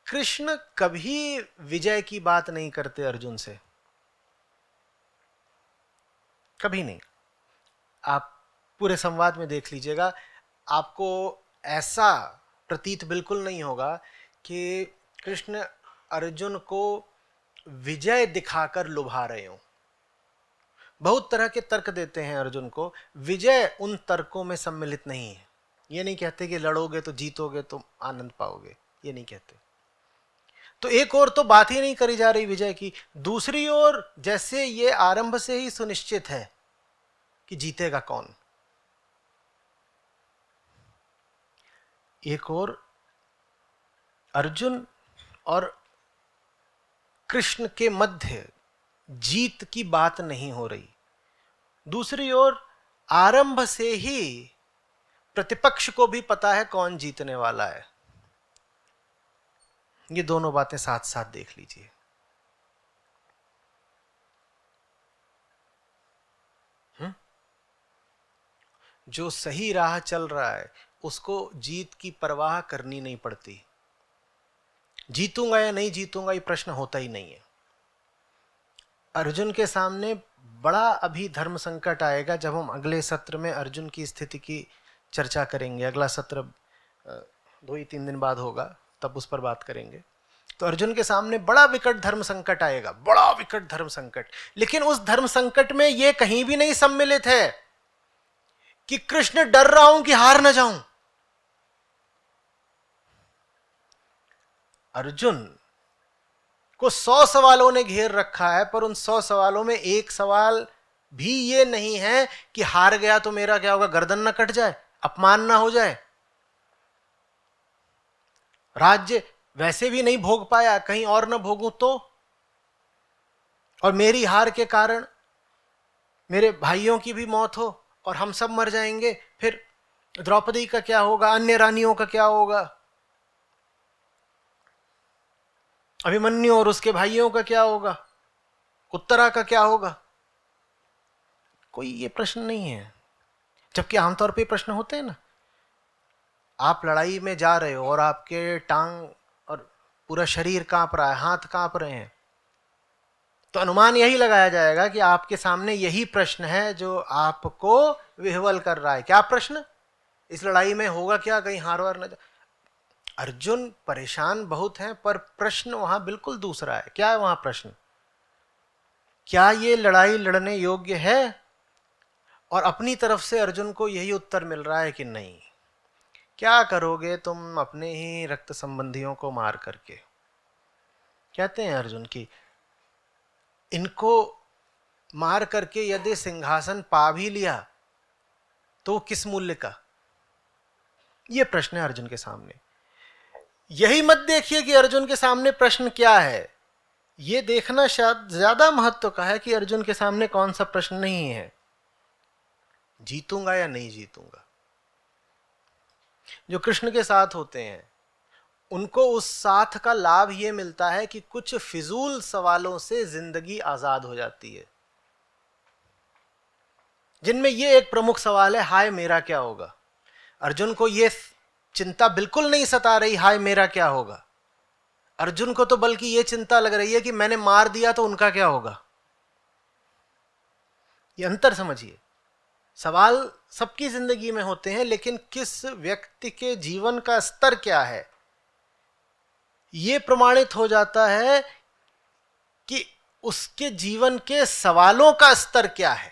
कृष्ण कभी विजय की बात नहीं करते अर्जुन से, कभी नहीं। आप पूरे संवाद में देख लीजिएगा, आपको ऐसा प्रतीत बिल्कुल नहीं होगा कि कृष्ण अर्जुन को विजय दिखाकर लुभा रहे हो। बहुत तरह के तर्क देते हैं अर्जुन को, विजय उन तर्कों में सम्मिलित नहीं है। ये नहीं कहते कि लड़ोगे तो जीतोगे तो आनंद पाओगे, ये नहीं कहते। तो एक और तो बात ही नहीं करी जा रही विजय की, दूसरी ओर जैसे ये आरंभ से ही सुनिश्चित है कि जीतेगा कौन। एक और अर्जुन और कृष्ण के मध्य जीत की बात नहीं हो रही, दूसरी ओर आरंभ से ही प्रतिपक्ष को भी पता है कौन जीतने वाला है। ये दोनों बातें साथ साथ देख लीजिए। जो सही राह चल रहा है उसको जीत की परवाह करनी नहीं पड़ती। जीतूंगा या नहीं जीतूंगा ये प्रश्न होता ही नहीं है। अर्जुन के सामने बड़ा अभी धर्म संकट आएगा जब हम अगले सत्र में अर्जुन की स्थिति की चर्चा करेंगे। अगला सत्र 2-3 दिन बाद होगा, तब उस पर बात करेंगे। तो अर्जुन के सामने बड़ा विकट धर्म संकट आएगा, बड़ा विकट धर्म संकट। लेकिन उस धर्म संकट में यह कहीं भी नहीं सम्मिलित है कि कृष्ण डर रहा हूं कि हार न जाऊं। अर्जुन को 100 सवालों ने घेर रखा है, पर उन 100 सवालों में एक सवाल भी ये नहीं है कि हार गया तो मेरा क्या होगा, गर्दन न कट जाए, अपमान ना हो जाए, राज्य वैसे भी नहीं भोग पाया कहीं और न भोगूं तो, और मेरी हार के कारण मेरे भाइयों की भी मौत हो और हम सब मर जाएंगे, फिर द्रौपदी का क्या होगा, अन्य रानियों का क्या होगा, अभिमन्यु और उसके भाइयों का क्या होगा, उत्तरा का क्या होगा। कोई ये प्रश्न नहीं है। जबकि आमतौर पे प्रश्न होते हैं ना, आप लड़ाई में जा रहे हो और आपके टांग और पूरा शरीर कांप रहा है, हाथ कांप रहे हैं, तो अनुमान यही लगाया जाएगा कि आपके सामने यही प्रश्न है जो आपको विह्वल कर रहा है। क्या प्रश्न, इस लड़ाई में होगा क्या, कहीं हार वार न जा। अर्जुन परेशान बहुत हैं, पर प्रश्न वहां बिल्कुल दूसरा है। क्या है वहां प्रश्न, क्या ये लड़ाई लड़ने योग्य है, और अपनी तरफ से अर्जुन को यही उत्तर मिल रहा है कि नहीं। क्या करोगे तुम अपने ही रक्त संबंधियों को मार करके। कहते हैं अर्जुन की इनको मार करके यदि सिंहासन पा भी लिया तो किस मूल्य का, यह प्रश्न है अर्जुन के सामने। यही मत देखिए कि अर्जुन के सामने प्रश्न क्या है, यह देखना शायद ज्यादा महत्व का है कि अर्जुन के सामने कौन सा प्रश्न नहीं है, जीतूंगा या नहीं जीतूंगा। जो कृष्ण के साथ होते हैं उनको उस साथ का लाभ यह मिलता है कि कुछ फिजूल सवालों से जिंदगी आजाद हो जाती है, जिनमें यह एक प्रमुख सवाल है, हाय मेरा क्या होगा। अर्जुन को यह चिंता बिल्कुल नहीं सता रही हाय मेरा क्या होगा। अर्जुन को तो बल्कि यह चिंता लग रही है कि मैंने मार दिया तो उनका क्या होगा। ये अंतर समझिए। सवाल सबकी जिंदगी में होते हैं, लेकिन किस व्यक्ति के जीवन का स्तर क्या है यह प्रमाणित हो जाता है कि उसके जीवन के सवालों का स्तर क्या है।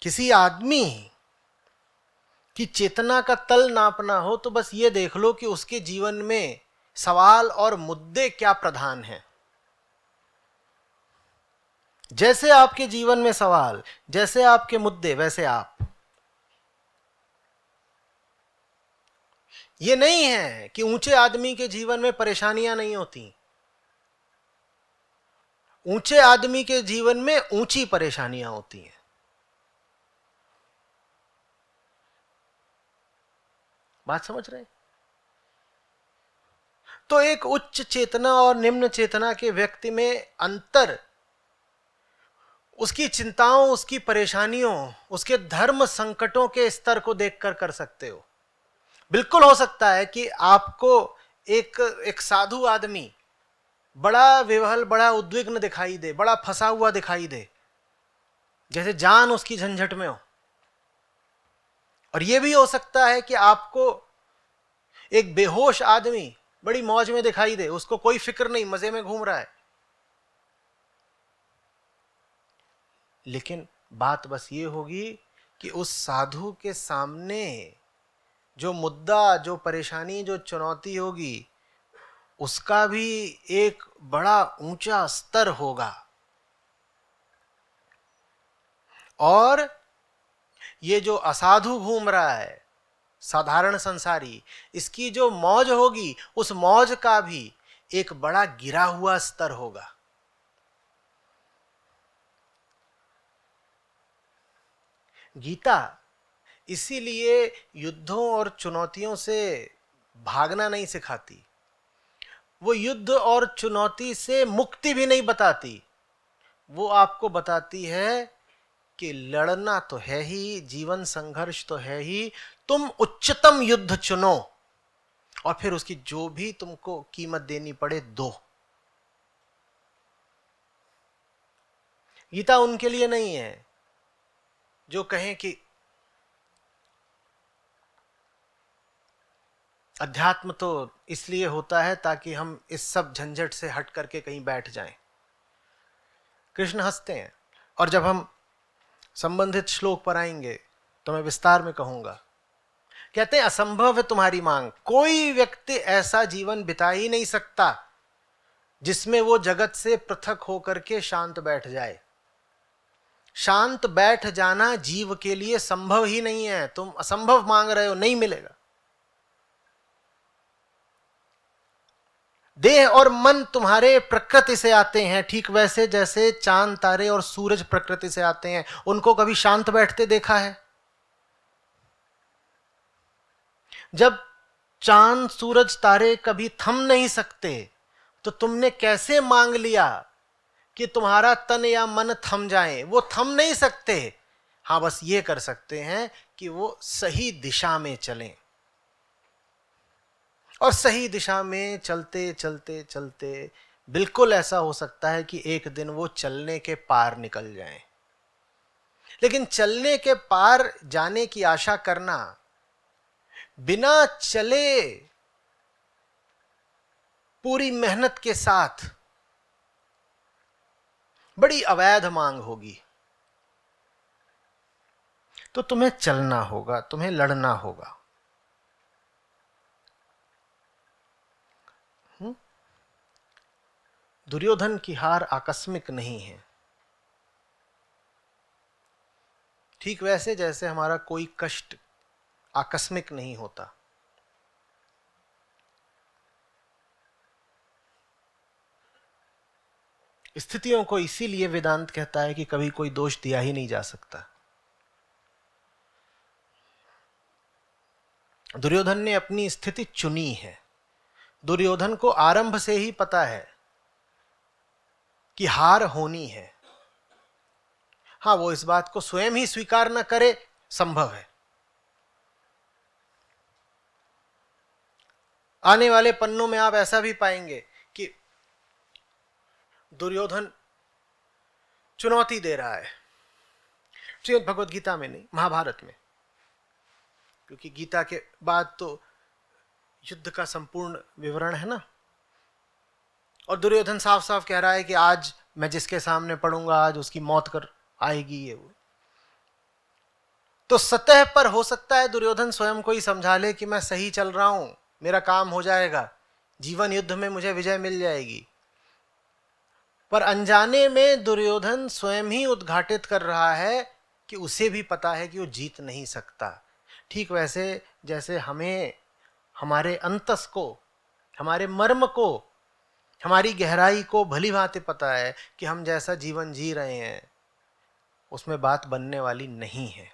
किसी आदमी कि चेतना का तल नापना हो तो बस ये देख लो कि उसके जीवन में सवाल और मुद्दे क्या प्रधान हैं। जैसे आपके जीवन में सवाल, जैसे आपके मुद्दे, वैसे आप। ये नहीं है कि ऊंचे आदमी के जीवन में परेशानियां नहीं होती। ऊंचे आदमी के जीवन में ऊंची परेशानियां होती हैं। बात समझ रहे हैं? तो एक उच्च चेतना और निम्न चेतना के व्यक्ति में अंतर उसकी चिंताओं, उसकी परेशानियों, उसके धर्म संकटों के स्तर को देखकर कर सकते हो। बिल्कुल हो सकता है कि आपको एक साधु आदमी बड़ा विवहल, बड़ा उद्विग्न दिखाई दे, बड़ा फंसा हुआ दिखाई दे, जैसे जान उसकी झंझट में हो। और यह भी हो सकता है कि आपको एक बेहोश आदमी बड़ी मौज में दिखाई दे, उसको कोई फिक्र नहीं, मजे में घूम रहा है। लेकिन बात बस ये होगी कि उस साधु के सामने जो मुद्दा, जो परेशानी, जो चुनौती होगी, उसका भी एक बड़ा ऊंचा स्तर होगा। और ये जो असाधु घूम रहा है, साधारण संसारी, इसकी जो मौज होगी, उस मौज का भी एक बड़ा गिरा हुआ स्तर होगा। गीता इसीलिए युद्धों और चुनौतियों से भागना नहीं सिखाती, वो युद्ध और चुनौती से मुक्ति भी नहीं बताती। वो आपको बताती है कि लड़ना तो है ही, जीवन संघर्ष तो है ही, तुम उच्चतम युद्ध चुनो और फिर उसकी जो भी तुमको कीमत देनी पड़े दो। गीता उनके लिए नहीं है जो कहें कि अध्यात्म तो इसलिए होता है ताकि हम इस सब झंझट से हट करके कहीं बैठ जाएं। कृष्ण हंसते हैं, और जब हम संबंधित श्लोक पर आएंगे तो मैं विस्तार में कहूंगा। कहते हैं असंभव है तुम्हारी मांग, कोई व्यक्ति ऐसा जीवन बिता ही नहीं सकता जिसमें वो जगत से पृथक होकर के शांत बैठ जाए। शांत बैठ जाना जीव के लिए संभव ही नहीं है। तुम असंभव मांग रहे हो, नहीं मिलेगा। देह और मन तुम्हारे प्रकृति से आते हैं, ठीक वैसे जैसे चांद तारे और सूरज प्रकृति से आते हैं। उनको कभी शांत बैठते देखा है? जब चांद सूरज तारे कभी थम नहीं सकते तो तुमने कैसे मांग लिया कि तुम्हारा तन या मन थम जाए? वो थम नहीं सकते। हाँ, बस ये कर सकते हैं कि वो सही दिशा में चलें, और सही दिशा में चलते चलते चलते बिल्कुल ऐसा हो सकता है कि एक दिन वो चलने के पार निकल जाएं। लेकिन चलने के पार जाने की आशा करना, बिना चले पूरी मेहनत के साथ, बड़ी अवैध मांग होगी। तो तुम्हें चलना होगा, तुम्हें लड़ना होगा। दुर्योधन की हार आकस्मिक नहीं है, ठीक वैसे जैसे हमारा कोई कष्ट आकस्मिक नहीं होता। स्थितियों को इसीलिए वेदांत कहता है कि कभी कोई दोष दिया ही नहीं जा सकता। दुर्योधन ने अपनी स्थिति चुनी है। दुर्योधन को आरंभ से ही पता है कि हार होनी है। हां, वो इस बात को स्वयं ही स्वीकार न करे, संभव है। आने वाले पन्नों में आप ऐसा भी पाएंगे कि दुर्योधन चुनौती दे रहा है, श्रीमद् भगवद गीता में नहीं, महाभारत में, क्योंकि गीता के बाद तो युद्ध का संपूर्ण विवरण है ना। और दुर्योधन साफ साफ कह रहा है कि आज मैं जिसके सामने पड़ूंगा, आज उसकी मौत कर आएगी। ये वो तो सतह पर हो सकता है दुर्योधन स्वयं को ही समझा ले कि मैं सही चल रहा हूं, मेरा काम हो जाएगा, जीवन युद्ध में मुझे विजय मिल जाएगी। पर अनजाने में दुर्योधन स्वयं ही उद्घाटित कर रहा है कि उसे भी पता है कि वो जीत नहीं सकता। ठीक वैसे जैसे हमें हमारे अंतस को, हमारे मर्म को, हमारी गहराई को भली भांति पता है कि हम जैसा जीवन जी रहे हैं उसमें बात बनने वाली नहीं है।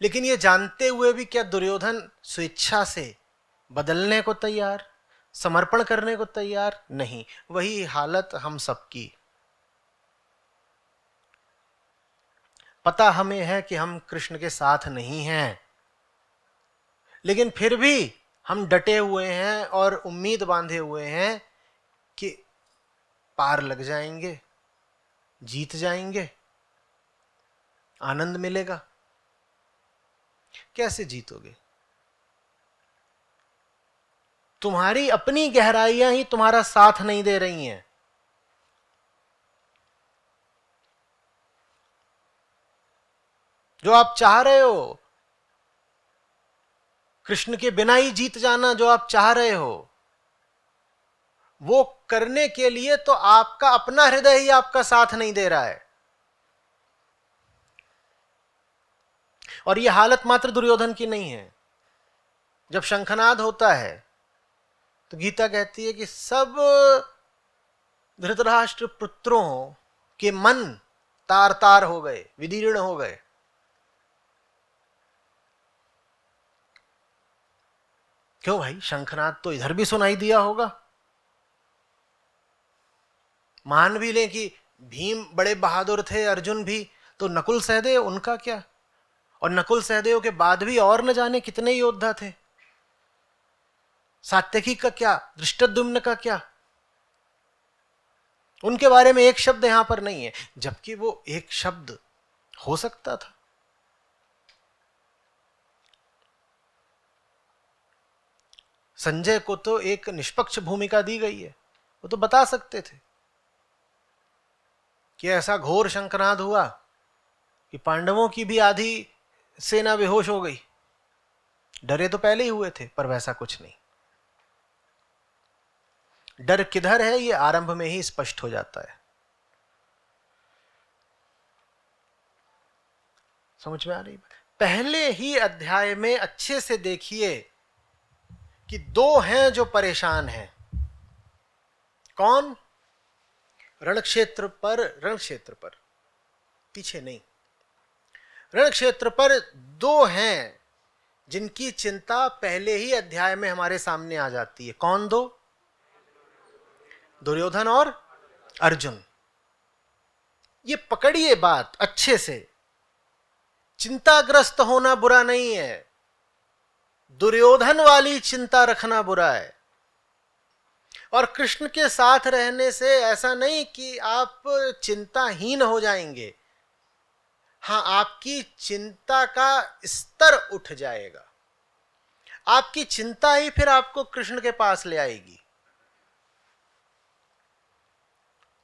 लेकिन ये जानते हुए भी क्या दुर्योधन स्वेच्छा से बदलने को तैयार, समर्पण करने को तैयार नहीं। वही हालत हम सबकी। पता हमें है कि हम कृष्ण के साथ नहीं हैं, लेकिन फिर भी हम डटे हुए हैं और उम्मीद बांधे हुए हैं कि पार लग जाएंगे, जीत जाएंगे, आनंद मिलेगा। कैसे जीतोगे? तुम्हारी अपनी गहराइयां ही तुम्हारा साथ नहीं दे रही हैं। जो आप चाह रहे हो, कृष्ण के बिना ही जीत जाना जो आप चाह रहे हो, वो करने के लिए तो आपका अपना हृदय ही आपका साथ नहीं दे रहा है। और यह हालत मात्र दुर्योधन की नहीं है। जब शंखनाद होता है तो गीता कहती है कि सब धृतराष्ट्र पुत्रों के मन तार तार हो गए, विदीर्ण हो गए। क्यों भाई? शंखनाद तो इधर भी सुनाई दिया होगा। मान भी लें कि भीम बड़े बहादुर थे, अर्जुन भी, तो नकुल सहदेव उनका क्या? और नकुल सहदेव के बाद भी और न जाने कितने योद्धा थे। सात्यकी का क्या, धृष्टद्युम्न का क्या? उनके बारे में एक शब्द यहां पर नहीं है, जबकि वो एक शब्द हो सकता था। संजय को तो एक निष्पक्ष भूमिका दी गई है, वो तो बता सकते थे कि ऐसा घोर शंखनाद हुआ कि पांडवों की भी आधी सेना बेहोश हो गई। डरे तो पहले ही हुए थे, पर वैसा कुछ नहीं। डर किधर है ये आरंभ में ही स्पष्ट हो जाता है। समझ में आ रही? पहले ही अध्याय में अच्छे से देखिए कि दो हैं जो परेशान हैं। कौन? रणक्षेत्र पर, पीछे नहीं, रणक्षेत्र पर दो हैं जिनकी चिंता पहले ही अध्याय में हमारे सामने आ जाती है। कौन दो? दुर्योधन और अर्जुन। ये पकड़िए बात अच्छे से। चिंताग्रस्त होना बुरा नहीं है, दुर्योधन वाली चिंता रखना बुरा है। और कृष्ण के साथ रहने से ऐसा नहीं कि आप चिंताहीन हो जाएंगे, हां, आपकी चिंता का स्तर उठ जाएगा। आपकी चिंता ही फिर आपको कृष्ण के पास ले आएगी।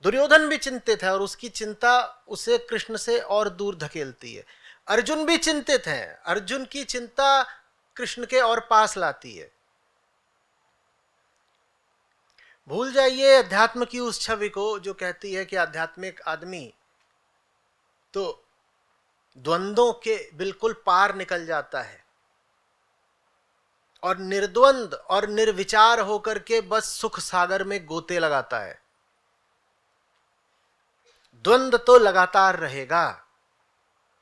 दुर्योधन भी चिंतित है और उसकी चिंता उसे कृष्ण से और दूर धकेलती है। अर्जुन भी चिंतित है, अर्जुन की चिंता कृष्ण के और पास लाती है। भूल जाइए अध्यात्म की उस छवि को जो कहती है कि आध्यात्मिक आदमी तो द्वंद्वों के बिल्कुल पार निकल जाता है और निर्द्वंद और निर्विचार होकर के बस सुख सागर में गोते लगाता है। द्वंद्व तो लगातार रहेगा।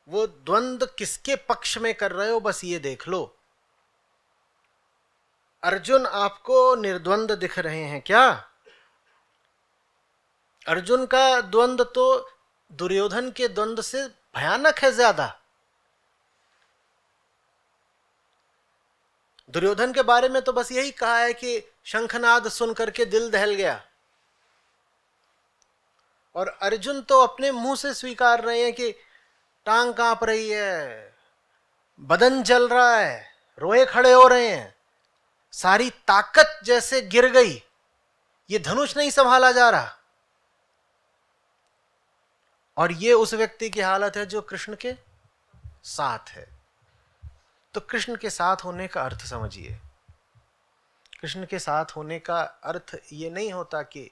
वो द्वंद्व किसके पक्ष में कर रहे हो बस ये देख लो। अर्जुन आपको निर्द्वंद दिख रहे हैं क्या? अर्जुन का द्वंद्व तो दुर्योधन के द्वंद्व से भयानक है ज्यादा। दुर्योधन के बारे में तो बस यही कहा है कि शंखनाद सुन करके दिल दहल गया, और अर्जुन तो अपने मुंह से स्वीकार रहे हैं कि टांग कांप रही है, बदन जल रहा है, रोए खड़े हो रहे हैं, सारी ताकत जैसे गिर गई, ये धनुष नहीं संभाला जा रहा। और ये उस व्यक्ति की हालत है जो कृष्ण के साथ है। तो कृष्ण के साथ होने का अर्थ समझिए। कृष्ण के साथ होने का अर्थ ये नहीं होता कि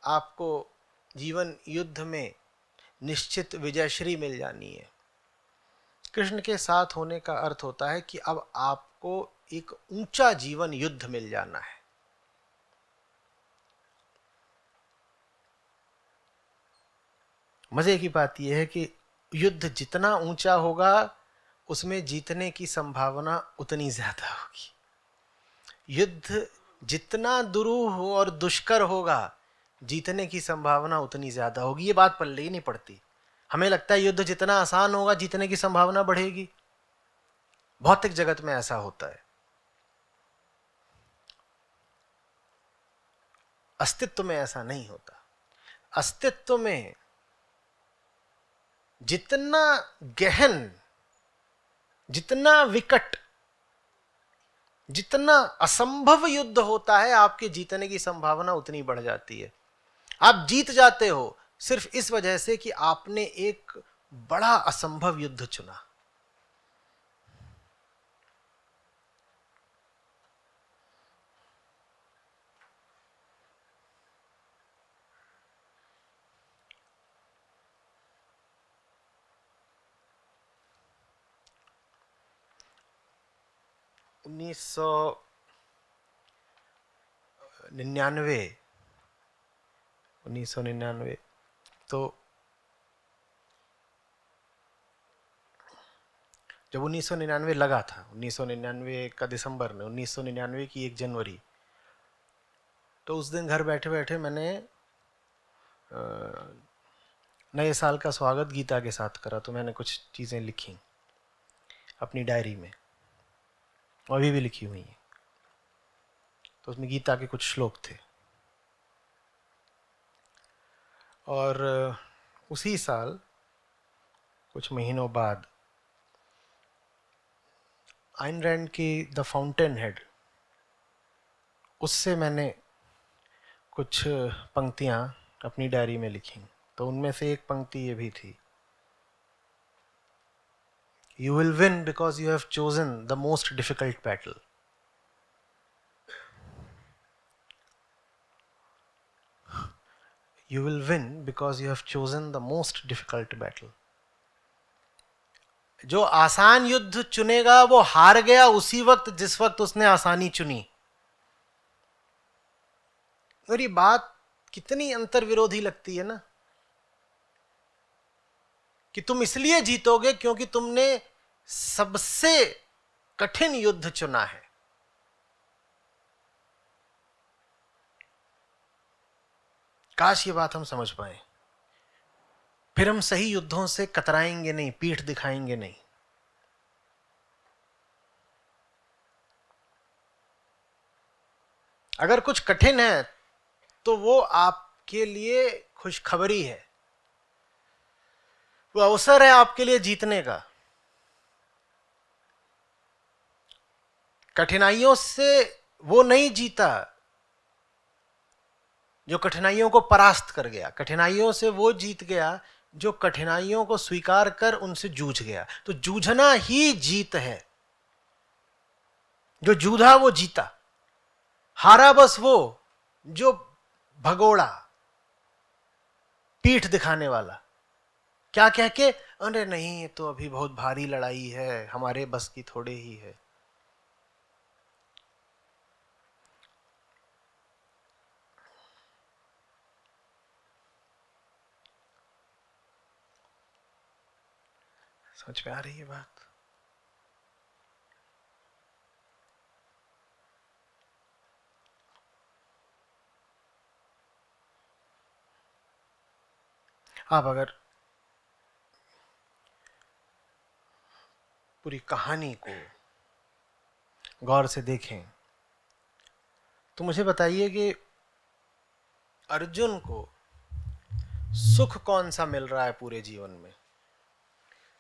आपको जीवन युद्ध में निश्चित विजयश्री मिल जानी है। कृष्ण के साथ होने का अर्थ होता है कि अब आपको एक ऊंचा जीवन युद्ध मिल जाना है। मजे की बात यह है कि युद्ध जितना ऊंचा होगा उसमें जीतने की संभावना उतनी ज्यादा होगी। युद्ध जितना दुरूह और दुष्कर होगा जीतने की संभावना उतनी ज्यादा होगी। ये बात पल्ले ही नहीं पड़ती। हमें लगता है युद्ध जितना आसान होगा जीतने की संभावना बढ़ेगी। भौतिक जगत में ऐसा होता है। अस्तित्व में ऐसा नहीं होता। अस्तित्व में जितना गहन, जितना विकट, जितना असंभव युद्ध होता है आपके जीतने की संभावना उतनी बढ़ जाती है। आप जीत जाते हो सिर्फ इस वजह से कि आपने एक बड़ा असंभव युद्ध चुना। उन्नीस सौ 1999 तो जब 1999 लगा था, 1999 का दिसंबर में, 1999 की 1 जनवरी, तो उस दिन घर बैठे बैठे मैंने नए साल का स्वागत गीता के साथ करा। तो मैंने कुछ चीज़ें लिखी अपनी डायरी में, अभी भी लिखी हुई हैं। तो उसमें गीता के कुछ श्लोक थे। और उसी साल कुछ महीनों बाद आइन रैंड की द फाउंटेन हेड, उससे मैंने कुछ पंक्तियां अपनी डायरी में लिखी। तो उनमें से एक पंक्ति ये भी थी, You will win because you have chosen the most difficult battle. You will win because you have chosen the most difficult battle. जो आसान युद्ध चुनेगा वो हार गया उसी वक्त जिस वक्त उसने आसानी चुनी। और ये बात कितनी अंतर विरोधी लगती है ना, कि तुम इसलिए जीतोगे क्योंकि तुमने सबसे कठिन युद्ध चुना है। काश ये बात हम समझ पाए, फिर हम सही युद्धों से कतराएंगे नहीं, पीठ दिखाएंगे नहीं। अगर कुछ कठिन है तो वो आपके लिए खुशखबरी है, वो अवसर है आपके लिए जीतने का। कठिनाइयों से वो नहीं जीता जो कठिनाइयों को परास्त कर गया, कठिनाइयों से वो जीत गया जो कठिनाइयों को स्वीकार कर उनसे जूझ गया। तो जूझना ही जीत है। जो जूझा वो जीता, हारा बस वो जो भगोड़ा, पीठ दिखाने वाला, क्या कह के, अरे नहीं ये तो अभी बहुत भारी लड़ाई है, हमारे बस की थोड़े ही है। समझ में आ रही है बात? आप अगर पूरी कहानी को गौर से देखें तो मुझे बताइए कि अर्जुन को सुख कौन सा मिल रहा है पूरे जीवन में?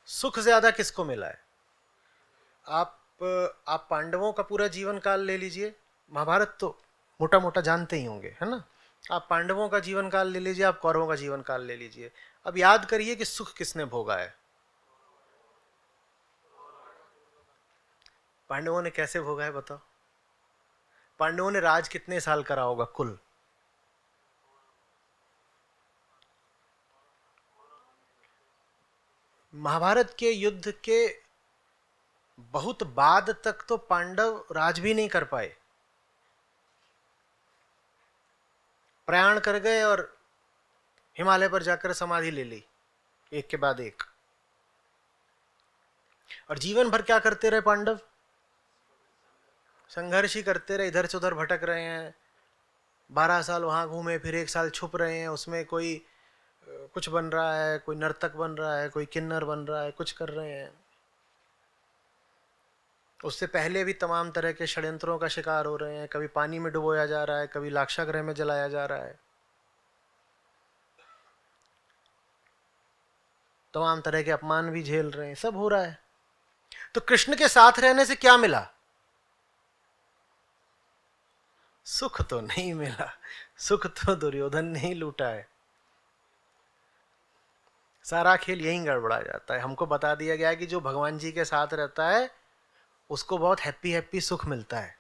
सुख ज्यादा किसको मिला है? आप पांडवों का पूरा जीवन काल ले लीजिए, महाभारत तो मोटा मोटा जानते ही होंगे, है ना। आप पांडवों का जीवन काल ले लीजिए, आप कौरवों का जीवन काल ले लीजिए। अब याद करिए कि सुख किसने भोगा है? पांडवों ने कैसे भोगा है बताओ? पांडवों ने राज कितने साल करा होगा कुल? महाभारत के युद्ध के बहुत बाद तक तो पांडव राज भी नहीं कर पाए, प्रयाण कर गए और हिमालय पर जाकर समाधि ले ली, एक के बाद एक। और जीवन भर क्या करते रहे पांडव? संघर्ष ही करते रहे, इधर से उधर भटक रहे हैं। 12 साल वहां घूमे, फिर 1 साल छुप रहे हैं, उसमें कोई कुछ बन रहा है, कोई नर्तक बन रहा है, कोई किन्नर बन रहा है, कुछ कर रहे हैं। उससे पहले भी तमाम तरह के षड्यंत्रों का शिकार हो रहे हैं, कभी पानी में डुबोया जा रहा है, कभी लाक्षागृह में जलाया जा रहा है, तमाम तरह के अपमान भी झेल रहे हैं, सब हो रहा है। तो कृष्ण के साथ रहने से क्या मिला? सुख तो नहीं मिला, सुख तो दुर्योधन ने ही लूटा है। सारा खेल यहीं गड़बड़ा जाता है। हमको बता दिया गया है कि जो भगवान जी के साथ रहता है उसको बहुत हैप्पी हैप्पी सुख मिलता है।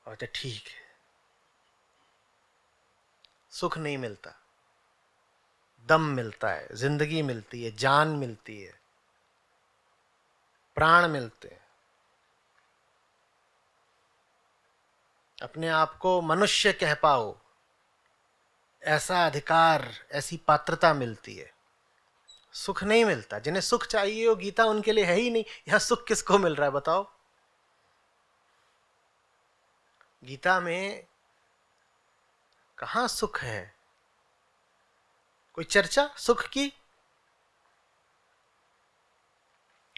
और तो ठीक है, सुख नहीं मिलता, दम मिलता है, जिंदगी मिलती है, जान मिलती है, प्राण मिलते हैं, अपने आप को मनुष्य कह पाओ ऐसा अधिकार, ऐसी पात्रता मिलती है। सुख नहीं मिलता। जिन्हें सुख चाहिए वो गीता उनके लिए है ही नहीं। यहां सुख किसको मिल रहा है बताओ? गीता में कहां सुख है? कोई चर्चा सुख की?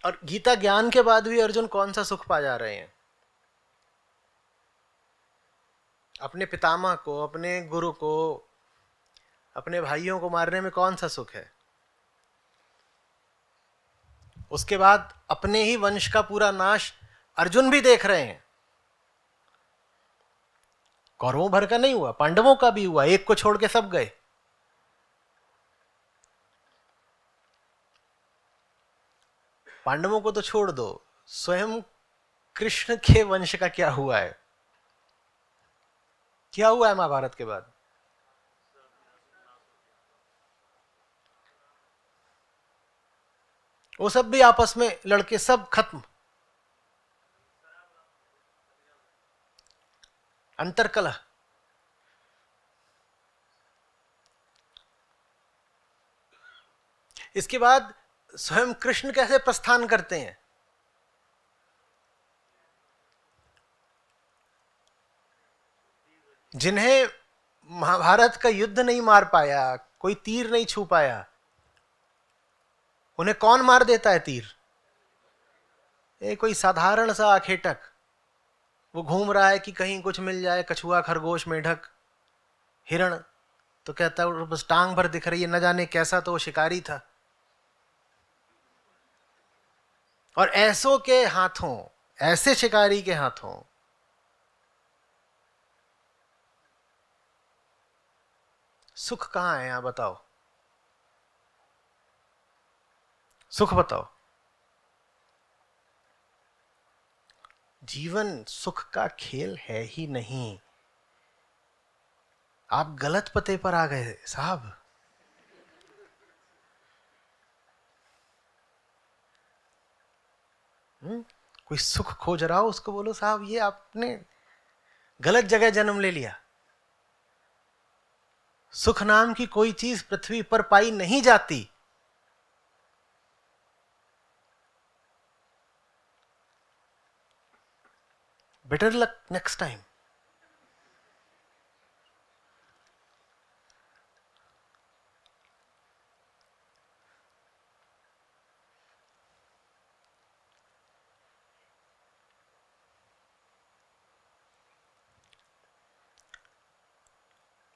और गीता ज्ञान के बाद भी अर्जुन कौन सा सुख पा जा रहे हैं? अपने पितामह को, अपने गुरु को, अपने भाइयों को मारने में कौन सा सुख है? उसके बाद अपने ही वंश का पूरा नाश अर्जुन भी देख रहे हैं। कौरवों भर का नहीं हुआ, पांडवों का भी हुआ, एक को छोड़ के सब गए। पांडवों को तो छोड़ दो, स्वयं कृष्ण के वंश का क्या हुआ है? क्या हुआ है महाभारत के बाद? वो सब भी आपस में लड़के सब खत्म, अंतरकलह। इसके बाद स्वयं कृष्ण कैसे प्रस्थान करते हैं? जिन्हें महाभारत का युद्ध नहीं मार पाया, कोई तीर नहीं छू पाया, उन्हें कौन मार देता है तीर? ये कोई साधारण सा आखेटक, वो घूम रहा है कि कहीं कुछ मिल जाए, कछुआ, खरगोश, मेढक, हिरण, तो कहता है बस टांग भर दिख रही है, न जाने कैसा तो वो शिकारी था। और ऐसों के हाथों, ऐसे शिकारी के हाथों सुख कहां है? यहां बताओ, सुख बताओ। जीवन सुख का खेल है ही नहीं। आप गलत पते पर आ गए साहब। कोई सुख खोज रहा हो उसको बोलो साहब ये आपने गलत जगह जन्म ले लिया। सुख नाम की कोई चीज पृथ्वी पर पाई नहीं जाती। Better luck next time.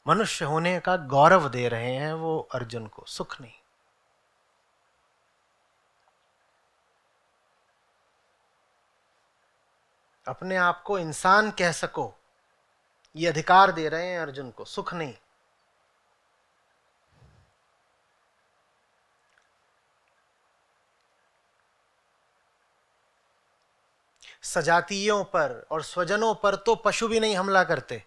मनुष्य होने का गौरव दे रहे हैं वो अर्जुन को, सुख नहीं। अपने आप को इंसान कह सको ये अधिकार दे रहे हैं अर्जुन को, सुख नहीं। सजातियों पर और स्वजनों पर तो पशु भी नहीं हमला करते।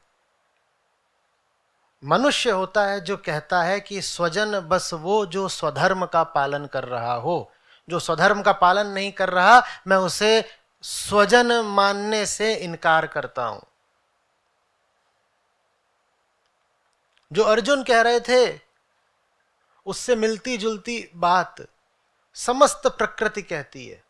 मनुष्य होता है जो कहता है कि स्वजन बस वो जो स्वधर्म का पालन कर रहा हो, जो स्वधर्म का पालन नहीं कर रहा मैं उसे स्वजन मानने से इनकार करता हूं। जो अर्जुन कह रहे थे उससे मिलती जुलती बात समस्त प्रकृति कहती है।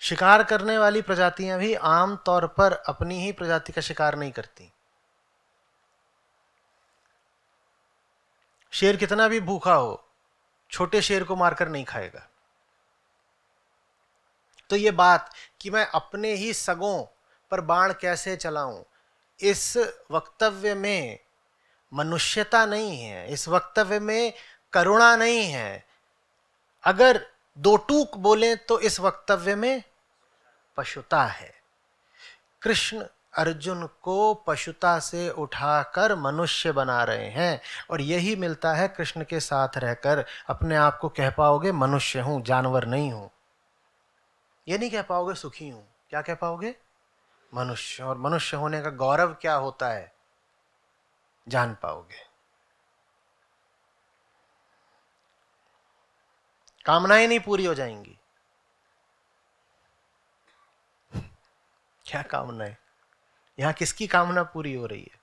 शिकार करने वाली प्रजातियां भी आम तौर पर अपनी ही प्रजाति का शिकार नहीं करती। शेर कितना भी भूखा हो, छोटे शेर को मारकर नहीं खाएगा। तो ये बात कि मैं अपने ही सगों पर बाण कैसे चलाऊं, इस वक्तव्य में मनुष्यता नहीं है, इस वक्तव्य में करुणा नहीं है। अगर दो टूक बोले तो इस वक्तव्य में पशुता है। कृष्ण अर्जुन को पशुता से उठाकर मनुष्य बना रहे हैं और यही मिलता है कृष्ण के साथ रहकर। अपने आप को कह पाओगे मनुष्य हूं, जानवर नहीं हूं। ये नहीं कह पाओगे सुखी हूं, क्या कह पाओगे? मनुष्य। और मनुष्य होने का गौरव क्या होता है जान पाओगे। कामनाएं नहीं पूरी हो जाएंगी। क्या कामनाएं? यहां किसकी कामना पूरी हो रही है?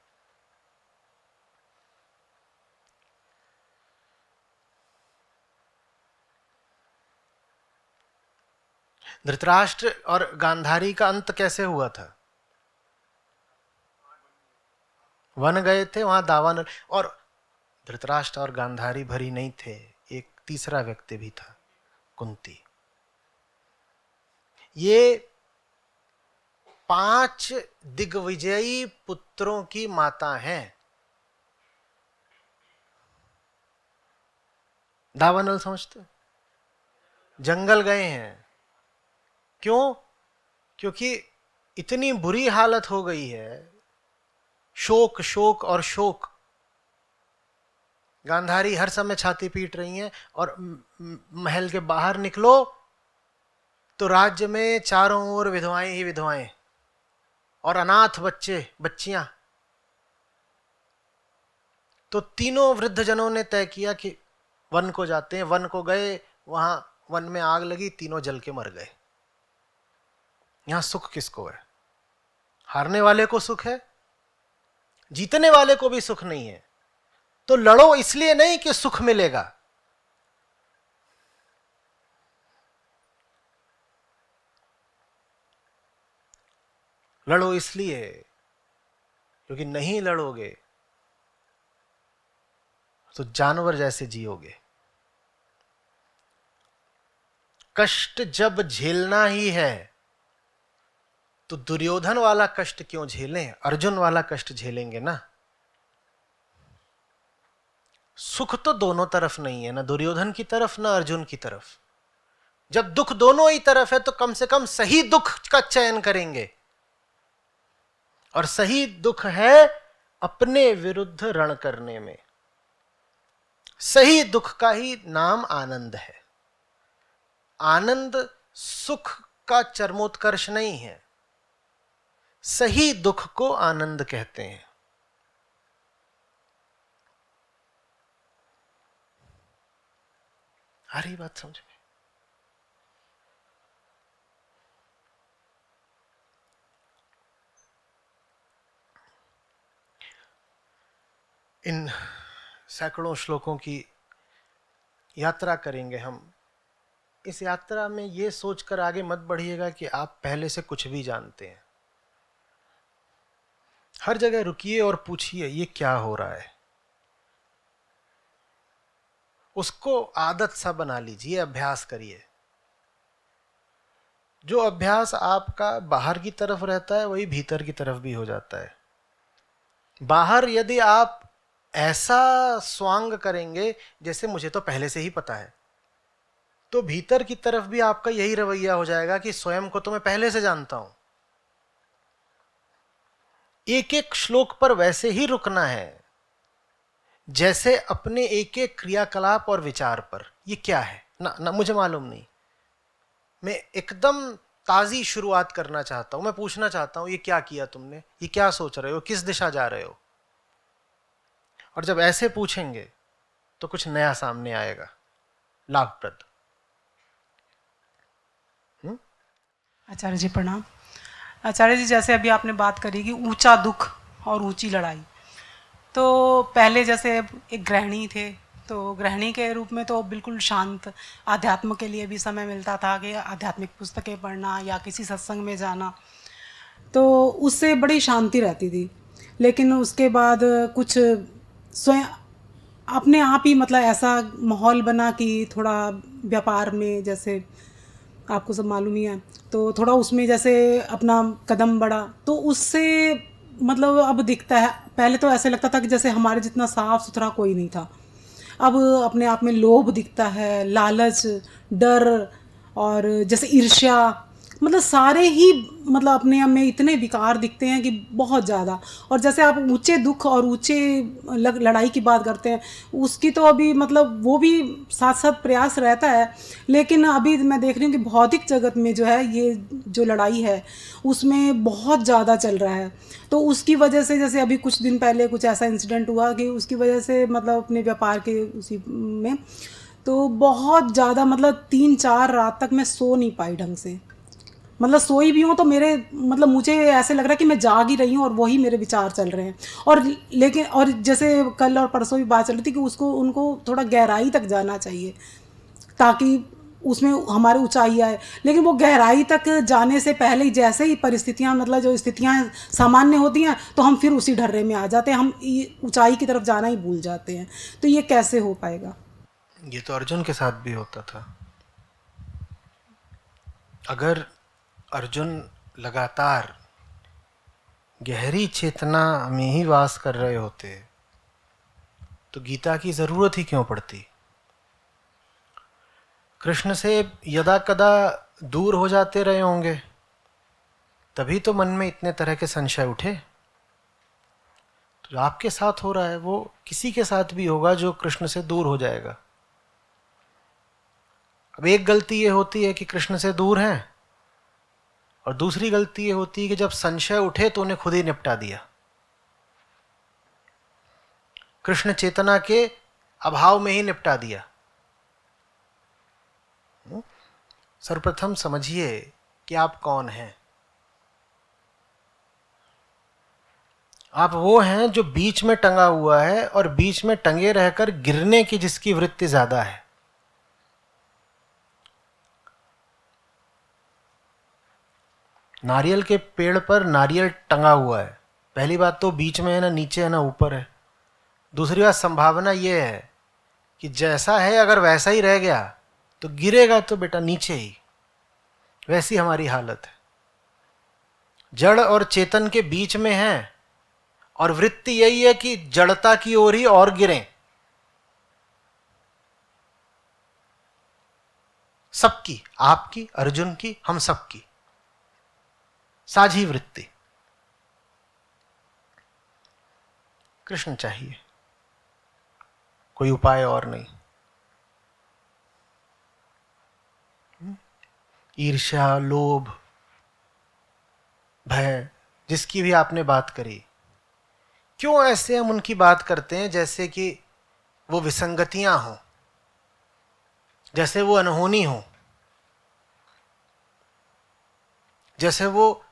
धृतराष्ट्र और गांधारी का अंत कैसे हुआ था? वन गए थे, वहां दावानल। और धृतराष्ट्र और गांधारी भरी नहीं थे, एक तीसरा व्यक्ति भी था, कुंती। ये 5 दिग्विजयी पुत्रों की माता हैं। दावानल समझते? जंगल गए हैं। क्यों? क्योंकि इतनी बुरी हालत हो गई है, शोक शोक और शोक। गांधारी हर समय छाती पीट रही हैं और महल के बाहर निकलो तो राज्य में चारों ओर विधवाएं ही विधवाएं और अनाथ बच्चे बच्चियां। तो तीनों वृद्ध जनों ने तय किया कि वन को जाते हैं। वन को गए, वहां वन में आग लगी, तीनों जल के मर गए। यहां सुख किसको है? हारने वाले को सुख है, जीतने वाले को भी सुख नहीं है। तो लड़ो इसलिए नहीं कि सुख मिलेगा, लड़ो इसलिए क्योंकि नहीं लड़ोगे तो जानवर जैसे जियोगे। कष्ट जब झेलना ही है तो दुर्योधन वाला कष्ट क्यों झेलें, अर्जुन वाला कष्ट झेलेंगे ना। सुख तो दोनों तरफ नहीं है, ना दुर्योधन की तरफ ना अर्जुन की तरफ। जब दुख दोनों ही तरफ है तो कम से कम सही दुख का चयन करेंगे, और सही दुख है अपने विरुद्ध रण करने में। सही दुख का ही नाम आनंद है। आनंद सुख का चरमोत्कर्ष नहीं है, सही दुख को आनंद कहते हैं। आ रही बात समझ में? इन सैकड़ों श्लोकों की यात्रा करेंगे हम। इस यात्रा में यह सोचकर आगे मत बढ़िएगा कि आप पहले से कुछ भी जानते हैं। हर जगह रुकिए और पूछिए ये क्या हो रहा है। उसको आदत सा बना लीजिए, अभ्यास करिए। जो अभ्यास आपका बाहर की तरफ रहता है वही भीतर की तरफ भी हो जाता है। बाहर यदि आप ऐसा स्वांग करेंगे जैसे मुझे तो पहले से ही पता है, तो भीतर की तरफ भी आपका यही रवैया हो जाएगा कि स्वयं को तो मैं पहले से जानता हूं। एक एक श्लोक पर वैसे ही रुकना है जैसे अपने एक एक क्रियाकलाप और विचार पर। ये क्या है ना मुझे मालूम नहीं, मैं एकदम ताज़ी शुरुआत करना चाहता हूं। मैं पूछना चाहता हूं, ये क्या किया तुमने, ये क्या सोच रहे हो, किस दिशा जा रहे हो। और जब ऐसे पूछेंगे तो कुछ नया सामने आएगा, लाभप्रद। आचार्य जी प्रणाम। आचार्य जी, जैसे अभी आपने बात करी कि ऊंचा दुख और ऊंची लड़ाई, तो पहले जैसे एक गृहिणी थे, तो गृहिणी के रूप में तो बिल्कुल शांत, आध्यात्म के लिए भी समय मिलता था कि आध्यात्मिक पुस्तकें पढ़ना या किसी सत्संग में जाना, तो उससे बड़ी शांति रहती थी। लेकिन उसके बाद कुछ स्वयं अपने आप ही मतलब ऐसा माहौल बना कि थोड़ा व्यापार में, जैसे आपको सब मालूम ही है, तो थोड़ा उसमें जैसे अपना कदम बढ़ा, तो उससे मतलब अब दिखता है, पहले तो ऐसे लगता था कि जैसे हमारे जितना साफ सुथरा कोई नहीं था। अब अपने आप में लोभ दिखता है, लालच, डर, और जैसे ईर्ष्या, मतलब सारे ही मतलब अपने आप में इतने विकार दिखते हैं कि बहुत ज़्यादा। और जैसे आप ऊंचे दुख और ऊंचे लड़ाई की बात करते हैं, उसकी तो अभी मतलब वो भी साथ साथ प्रयास रहता है, लेकिन अभी मैं देख रही हूँ कि भौतिक जगत में जो है ये जो लड़ाई है उसमें बहुत ज़्यादा चल रहा है। तो उसकी वजह से जैसे अभी कुछ दिन पहले कुछ ऐसा इंसिडेंट हुआ कि उसकी वजह से मतलब अपने व्यापार के उसी में तो बहुत ज़्यादा मतलब 3-4 रात तक मैं सो नहीं पाई ढंग से। मतलब सोई भी हूँ तो मेरे मतलब मुझे ऐसे लग रहा है कि मैं जाग ही रही हूँ और वही मेरे विचार चल रहे हैं। और लेकिन और जैसे कल और परसों भी बात चल रही थी कि उसको उनको थोड़ा गहराई तक जाना चाहिए ताकि उसमें हमारी ऊंचाई आए, लेकिन वो गहराई तक जाने से पहले ही जैसे ही परिस्थितियाँ मतलब जो स्थितियाँ सामान्य होती हैं तो हम फिर उसी ढर्रे में आ जाते हैं, हम ऊंचाई की तरफ जाना ही भूल जाते हैं। तो ये कैसे हो पाएगा? ये तो अर्जुन के साथ भी होता था। अगर अर्जुन लगातार गहरी चेतना में ही वास कर रहे होते तो गीता की जरूरत ही क्यों पड़ती। कृष्ण से यदा कदा दूर हो जाते रहे होंगे, तभी तो मन में इतने तरह के संशय उठे। तो जो आपके साथ हो रहा है वो किसी के साथ भी होगा जो कृष्ण से दूर हो जाएगा। अब एक गलती ये होती है कि कृष्ण से दूर हैं, और दूसरी गलती ये होती है कि जब संशय उठे तो उन्हें खुद ही निपटा दिया। कृष्ण चेतना के अभाव में ही निपटा दिया। सर्वप्रथम समझिए कि आप कौन हैं। आप वो हैं जो बीच में टंगा हुआ है और बीच में टंगे रहकर गिरने की जिसकी वृत्ति ज्यादा है। नारियल के पेड़ पर नारियल टंगा हुआ है। पहली बात तो बीच में है ना नीचे है ना ऊपर है। दूसरी बात संभावना यह है कि जैसा है अगर वैसा ही रह गया तो गिरेगा तो बेटा नीचे ही। वैसी हमारी हालत है, जड़ और चेतन के बीच में है, और वृत्ति यही है कि जड़ता की ओर ही और गिरें। सबकी, आपकी, अर्जुन की, हम सबकी साझी वृत्ति। कृष्ण चाहिए, कोई उपाय और नहीं। ईर्ष्या, लोभ, भय, जिसकी भी आपने बात करी, क्यों ऐसे हम उनकी बात करते हैं जैसे कि वो विसंगतियां हों, जैसे वो अनहोनी हो, जैसे वो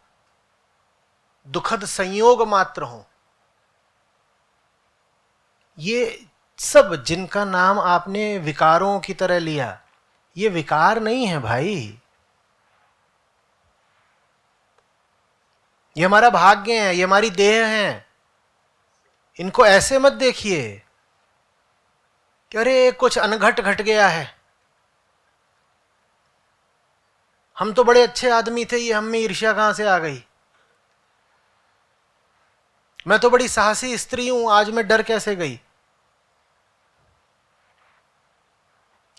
दुखद संयोग मात्र हो। ये सब जिनका नाम आपने विकारों की तरह लिया, ये विकार नहीं है भाई, ये हमारा भाग्य है, ये हमारी देह है। इनको ऐसे मत देखिए कि अरे कुछ अनघट घट गया है, हम तो बड़े अच्छे आदमी थे, ये हम में ईर्ष्या कहां से आ गई। मैं तो बड़ी साहसी स्त्री हूं, आज मैं डर कैसे गई।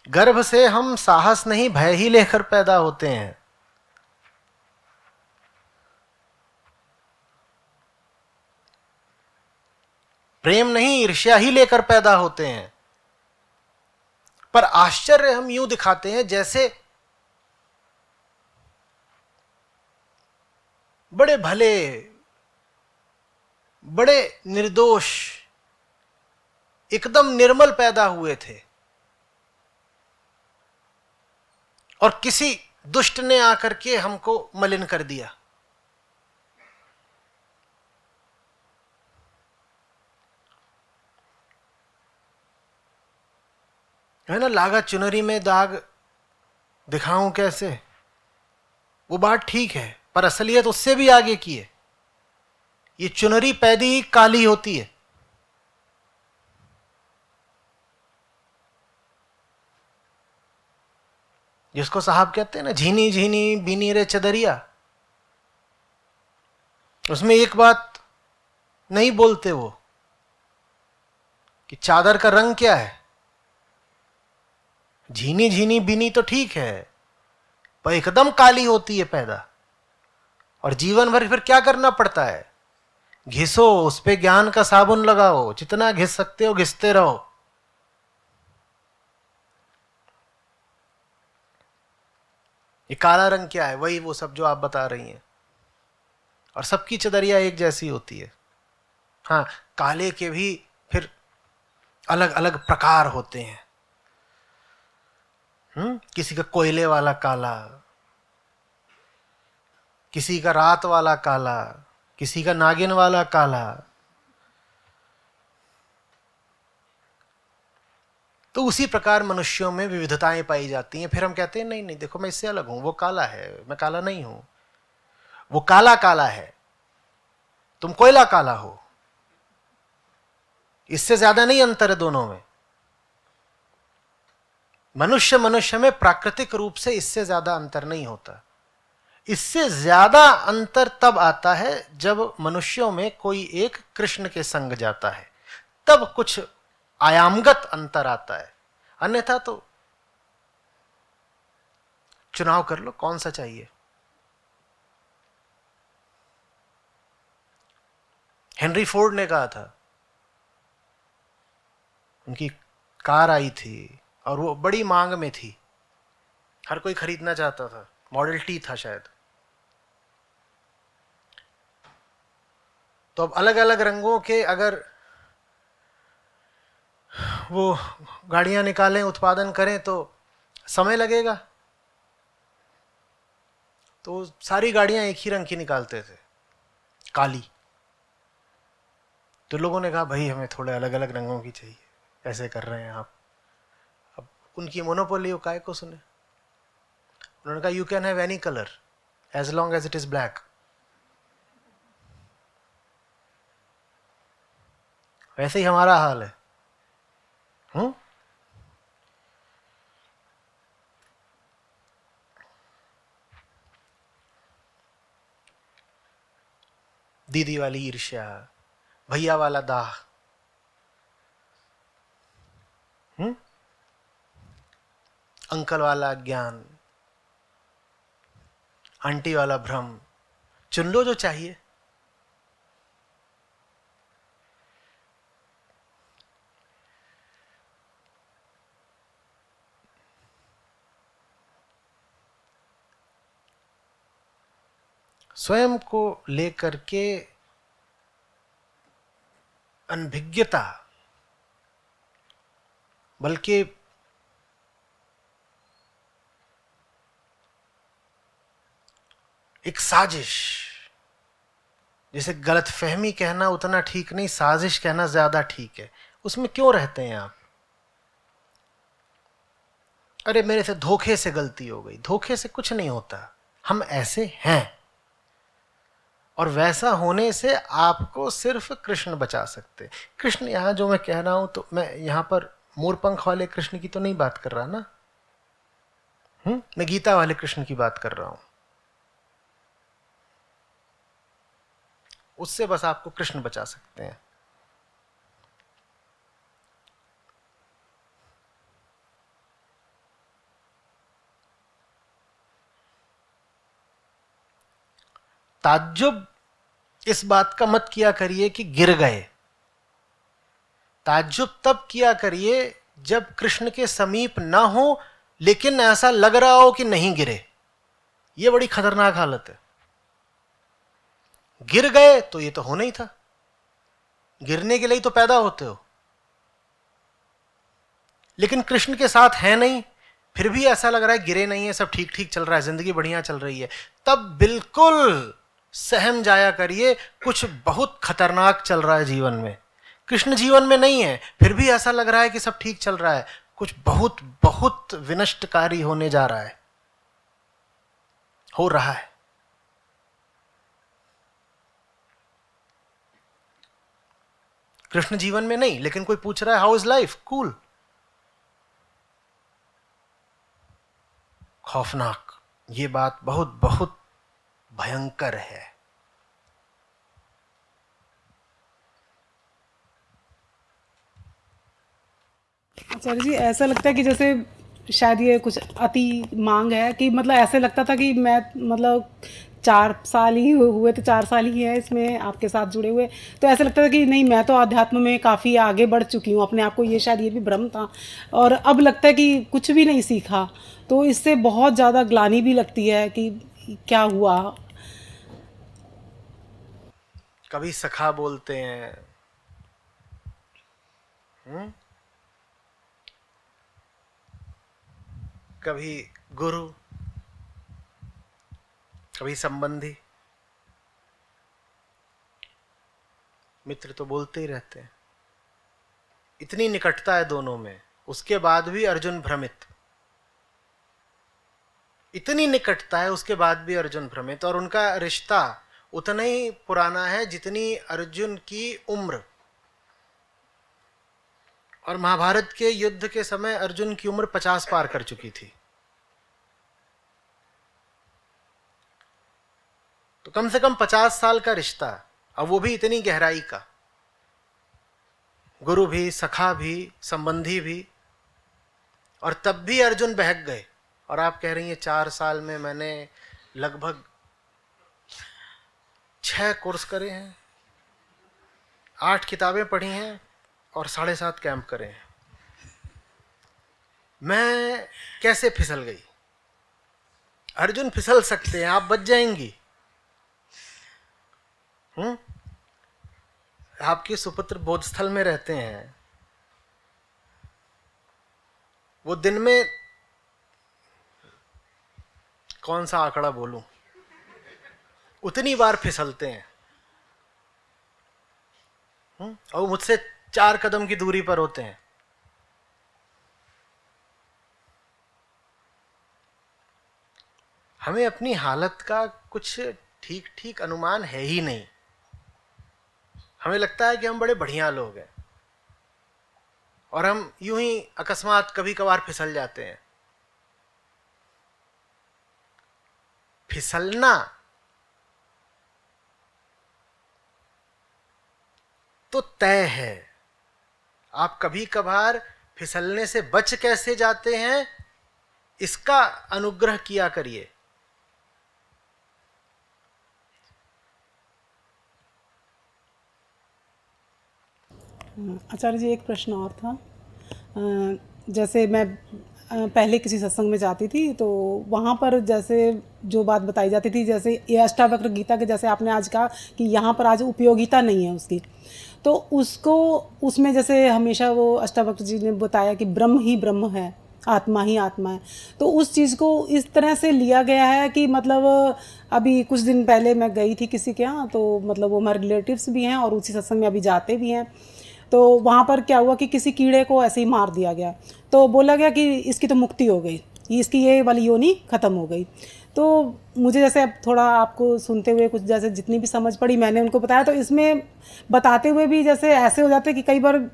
गर्भ से हम साहस नहीं भय ही लेकर पैदा होते हैं। प्रेम नहीं ईर्ष्या ही लेकर पैदा होते हैं। पर आश्चर्य हम यूं दिखाते हैं जैसे बड़े भले, बड़े निर्दोष, एकदम निर्मल पैदा हुए थे, और किसी दुष्ट ने आकर के हमको मलिन कर दिया। है ना, लागा चुनरी में दाग दिखाऊं कैसे, वो बात ठीक है, पर असलियत उससे भी आगे की है। ये चुनरी पैदी ही काली होती है। जिसको साहब कहते हैं ना, झीनी झीनी बीनी रे चदरिया, उसमें एक बात नहीं बोलते वो कि चादर का रंग क्या है। झीनी झीनी बीनी तो ठीक है, पर एकदम काली होती है पैदा, और जीवन भर फिर क्या करना पड़ता है, घिसो, उस पे ज्ञान का साबुन लगाओ, जितना घिस सकते हो घिसते रहो। ये काला रंग क्या है, वही वो सब जो आप बता रही हैं। और सबकी चदरिया एक जैसी होती है। हाँ, काले के भी फिर अलग अलग प्रकार होते हैं। किसी का कोयले वाला काला, किसी का रात वाला काला, किसी का नागिन वाला काला। तो उसी प्रकार मनुष्यों में विविधताएं पाई जाती हैं। फिर हम कहते हैं नहीं नहीं, देखो मैं इससे अलग हूं, वो काला है, मैं काला नहीं हूं। वो काला काला है, तुम कोयला काला हो, इससे ज्यादा नहीं अंतर है दोनों में। मनुष्य मनुष्य में प्राकृतिक रूप से इससे ज्यादा अंतर नहीं होता। इससे ज्यादा अंतर तब आता है जब मनुष्यों में कोई एक कृष्ण के संग जाता है, तब कुछ आयामगत अंतर आता है। अन्यथा तो चुनाव कर लो कौन सा चाहिए। हेनरी फोर्ड ने कहा था, उनकी कार आई थी और वो बड़ी मांग में थी, हर कोई खरीदना चाहता था, मॉडल टी था शायद। तो अब अलग अलग रंगों के अगर वो गाड़ियां निकालें, उत्पादन करें तो समय लगेगा। तो सारी गाड़ियां एक ही रंग की निकालते थे, काली। तो लोगों ने कहा भाई हमें थोड़े अलग अलग रंगों की चाहिए, ऐसे कर रहे हैं आप। अब उनकी मोनोपोली, वो काय को सुने। उन्होंने कहा you can have any colour as long as it is black. वैसे ही हमारा हाल है। दीदी वाली ईर्ष्या, भैया वाला दाह, अंकल वाला ज्ञान, आंटी वाला भ्रम। चुन लो जो चाहिए। स्वयं को लेकर के अनभिज्ञता, बल्कि एक साजिश, जैसे गलतफहमी कहना उतना ठीक नहीं, साजिश कहना ज्यादा ठीक है। उसमें क्यों रहते हैं आप? अरे मेरे से धोखे से गलती हो गई। धोखे से कुछ नहीं होता, हम ऐसे हैं, और वैसा होने से आपको सिर्फ कृष्ण बचा सकते। कृष्ण, यहां जो मैं कह रहा हूं, तो मैं यहां पर मोरपंख वाले कृष्ण की तो नहीं बात कर रहा ना। मैं गीता वाले कृष्ण की बात कर रहा हूं। उससे बस आपको कृष्ण बचा सकते हैं। ताज्जुब इस बात का मत किया करिए कि गिर गए। ताज्जुब तब किया करिए जब कृष्ण के समीप ना हो, लेकिन ऐसा लग रहा हो कि नहीं गिरे। यह बड़ी खतरनाक हालत है। गिर गए तो ये तो होना ही था, गिरने के लिए तो पैदा होते हो। लेकिन कृष्ण के साथ है नहीं, फिर भी ऐसा लग रहा है गिरे नहीं है, सब ठीक ठीक चल रहा है, जिंदगी बढ़िया चल रही है, तब बिल्कुल सहम जाया करिए, कुछ बहुत खतरनाक चल रहा है जीवन में। कृष्ण जीवन में नहीं है, फिर भी ऐसा लग रहा है कि सब ठीक चल रहा है, कुछ बहुत बहुत विनष्टकारी होने जा रहा है, हो रहा है। कृष्ण जीवन में नहीं, लेकिन कोई पूछ रहा है हाउ इज लाइफ, कूल। खौफनाक, ये बात बहुत बहुत भयंकर है। आचार्य जी, ऐसा लगता है कि जैसे शायद ये कुछ अति मांग है कि मतलब ऐसे लगता था कि मैं मतलब 4 साल ही हुए तो 4 साल ही है इसमें आपके साथ जुड़े हुए, तो ऐसा लगता था कि नहीं मैं तो अध्यात्म में काफ़ी आगे बढ़ चुकी हूँ अपने आप को, ये शायद ये भी भ्रम था। और अब लगता है कि कुछ भी नहीं सीखा, तो इससे बहुत ज़्यादा ग्लानि भी लगती है कि क्या हुआ। कभी सखा बोलते हैं, कभी गुरु, कभी संबंधी, मित्र तो बोलते ही रहते हैं। इतनी निकटता है दोनों में, उसके बाद भी अर्जुन भ्रमित। इतनी निकटता है उसके बाद भी अर्जुन भ्रमित, और उनका रिश्ता उतना ही पुराना है जितनी अर्जुन की उम्र। और महाभारत के युद्ध के समय अर्जुन की उम्र 50 पार कर चुकी थी। तो कम से कम 50 साल का रिश्ता, अब वो भी इतनी गहराई का। गुरु भी, सखा भी, संबंधी भी, और तब भी अर्जुन बहक गए। और आप कह रही हैं 4 साल में मैंने लगभग 6 कोर्स करे हैं, 8 किताबें पढ़ी हैं और 7.5 कैंप करे हैं। मैं कैसे फिसल गई? अर्जुन फिसल सकते हैं, आप बच जाएंगी। आपके सुपुत्र बोधस्थल में रहते हैं, वो दिन में कौन सा आंकड़ा बोलूं, उतनी बार फिसलते हैं। और मुझसे 4 कदम की दूरी पर होते हैं। हमें अपनी हालत का कुछ ठीक ठीक अनुमान है ही नहीं। हमें लगता है कि हम बड़े बढ़िया लोग हैं, और हम यूं ही अकस्मात कभी कभार फिसल जाते हैं। फिसलना तो तय है, आप कभी कभार फिसलने से बच कैसे जाते हैं, इसका अनुग्रह किया करिए। आचार्य जी, एक प्रश्न और था। जैसे मैं पहले किसी सत्संग में जाती थी, तो वहाँ पर जैसे जो बात बताई जाती थी, जैसे ये अष्टावक्र गीता के जैसे आपने आज कहा कि यहाँ पर आज उपयोगिता नहीं है उसकी, तो उसको उसमें जैसे हमेशा वो अष्टावक्र जी ने बताया कि ब्रह्म ही ब्रह्म है, आत्मा ही आत्मा है। तो उस चीज़ को इस तरह से लिया गया है कि मतलब अभी कुछ दिन पहले मैं गई थी किसी के यहाँ, तो मतलब वो हमारे रिलेटिव्स भी हैं और उसी सत्संग में अभी जाते भी हैं। तो वहाँ पर क्या हुआ कि किसी कीड़े को ऐसे ही मार दिया गया, तो बोला गया कि इसकी तो मुक्ति हो गई, इसकी ये वाली योनि ख़त्म हो गई। तो मुझे जैसे अब थोड़ा आपको सुनते हुए कुछ जैसे जितनी भी समझ पड़ी मैंने उनको बताया, तो इसमें बताते हुए भी जैसे ऐसे हो जाते कि कई बार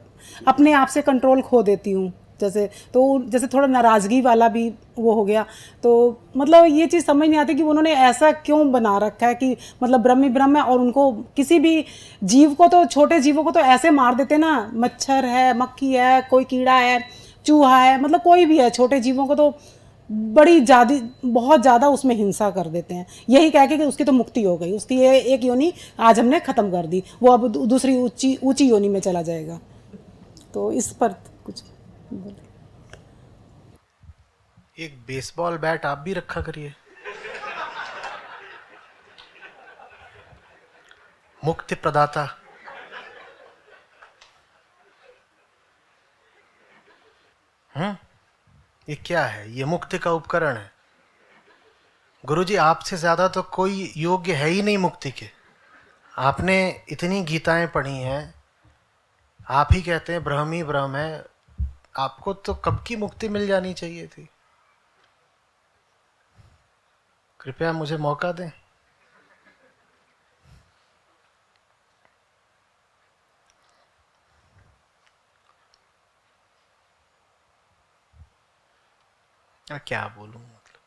अपने आप से कंट्रोल खो देती हूँ, जैसे तो जैसे थोड़ा नाराज़गी वाला भी वो हो गया। तो मतलब ये चीज़ समझ नहीं आती कि उन्होंने ऐसा क्यों बना रखा है कि मतलब ब्रह्म ही ब्रह्म है, और उनको किसी भी जीव को तो, छोटे जीवों को तो ऐसे मार देते ना, मच्छर है, मक्खी है, कोई कीड़ा है, चूहा है, मतलब कोई भी है, छोटे जीवों को तो बड़ी ज़्यादा बहुत ज़्यादा उसमें हिंसा कर देते हैं, यही कह के कि उसकी तो मुक्ति हो गई, उसकी ये एक योनि आज हमने ख़त्म कर दी, वो अब दूसरी ऊंची ऊंची योनि में चला जाएगा। तो इस पर कुछ बोले। एक बेसबॉल बैट आप भी रखा करिए। मुक्ति प्रदाता। ये क्या है? ये मुक्ति का उपकरण है। गुरुजी, आपसे ज्यादा तो कोई योग्य है ही नहीं मुक्ति के। आपने इतनी गीताएं पढ़ी हैं, आप ही कहते हैं ब्रह्म ही ब्रह्म है। आपको तो कब की मुक्ति मिल जानी चाहिए थी। कृपया मुझे मौका दें। क्या बोलूं, मतलब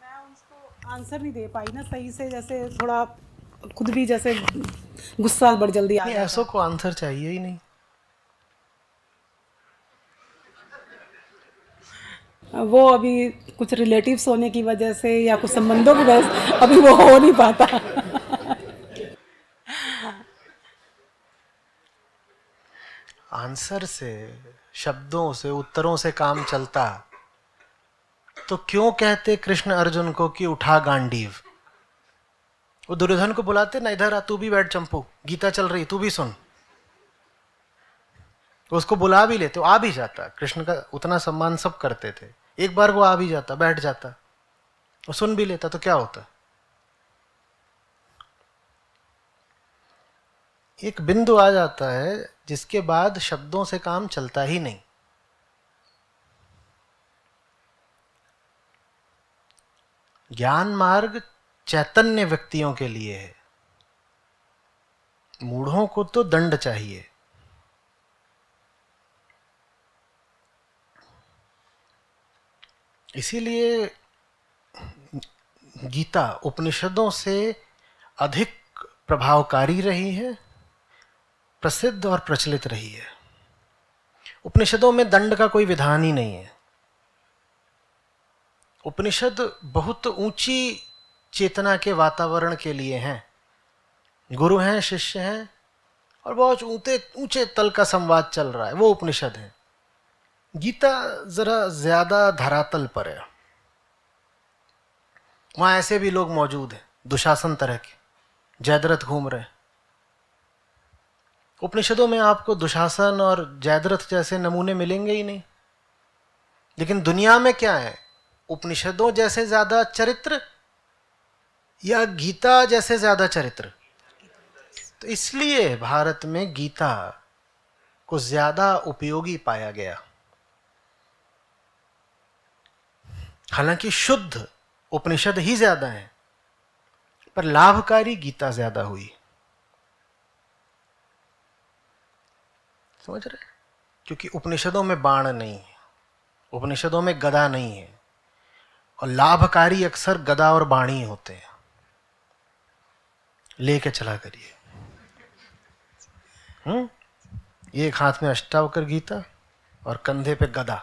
मैं उसको आंसर नहीं दे पाई ना सही से, जैसे थोड़ा खुद भी जैसे गुस्सा बड़ी जल्दी आ नहीं, जाता ऐसों को आंसर चाहिए ही नहीं। है। वो अभी कुछ रिलेटिव्स होने की वजह से या कुछ संबंधों की वजह से अभी वो हो नहीं पाता। आंसर से, शब्दों से, उत्तरों से काम चलता तो क्यों कहते कृष्ण अर्जुन को कि उठा गांडीव? वो दुर्योधन को बुलाते ना, इधर आ, तू भी बैठ चंपू, गीता चल रही, तू भी सुन। तो उसको बुला भी लेते, वो आ भी जाता। कृष्ण का उतना सम्मान सब करते थे। एक बार वो आ भी जाता, बैठ जाता, वो सुन भी लेता, तो क्या होता? एक बिंदु आ जाता है जिसके बाद शब्दों से काम चलता ही नहीं। ज्ञान मार्ग चैतन्य व्यक्तियों के लिए है, मूढ़ों को तो दंड चाहिए। इसीलिए गीता उपनिषदों से अधिक प्रभावकारी रही है, प्रसिद्ध और प्रचलित रही है। उपनिषदों में दंड का कोई विधान ही नहीं है। उपनिषद बहुत ऊंची चेतना के वातावरण के लिए हैं। गुरु हैं, शिष्य हैं, और बहुत ऊंचे ऊंचे तल का संवाद चल रहा है, वो उपनिषद है। गीता जरा ज्यादा धरातल पर है। वहां ऐसे भी लोग मौजूद हैं, दुशासन तरह के, जयद्रथ घूम रहे हैं। उपनिषदों में आपको दुशासन और जयद्रथ जैसे नमूने मिलेंगे ही नहीं। लेकिन दुनिया में क्या है? उपनिषदों जैसे ज्यादा चरित्र या गीता जैसे ज्यादा चरित्र? तो इसलिए भारत में गीता को ज्यादा उपयोगी पाया गया। हालांकि शुद्ध उपनिषद ही ज्यादा है, पर लाभकारी गीता ज्यादा हुई। समझ रहे? क्योंकि उपनिषदों में बाण नहीं है, उपनिषदों में गदा नहीं है, और लाभकारी अक्सर गदा और बाणी होते हैं। लेके चला करिए। एक हाथ में अष्टावक्र गीता और कंधे पे गदा।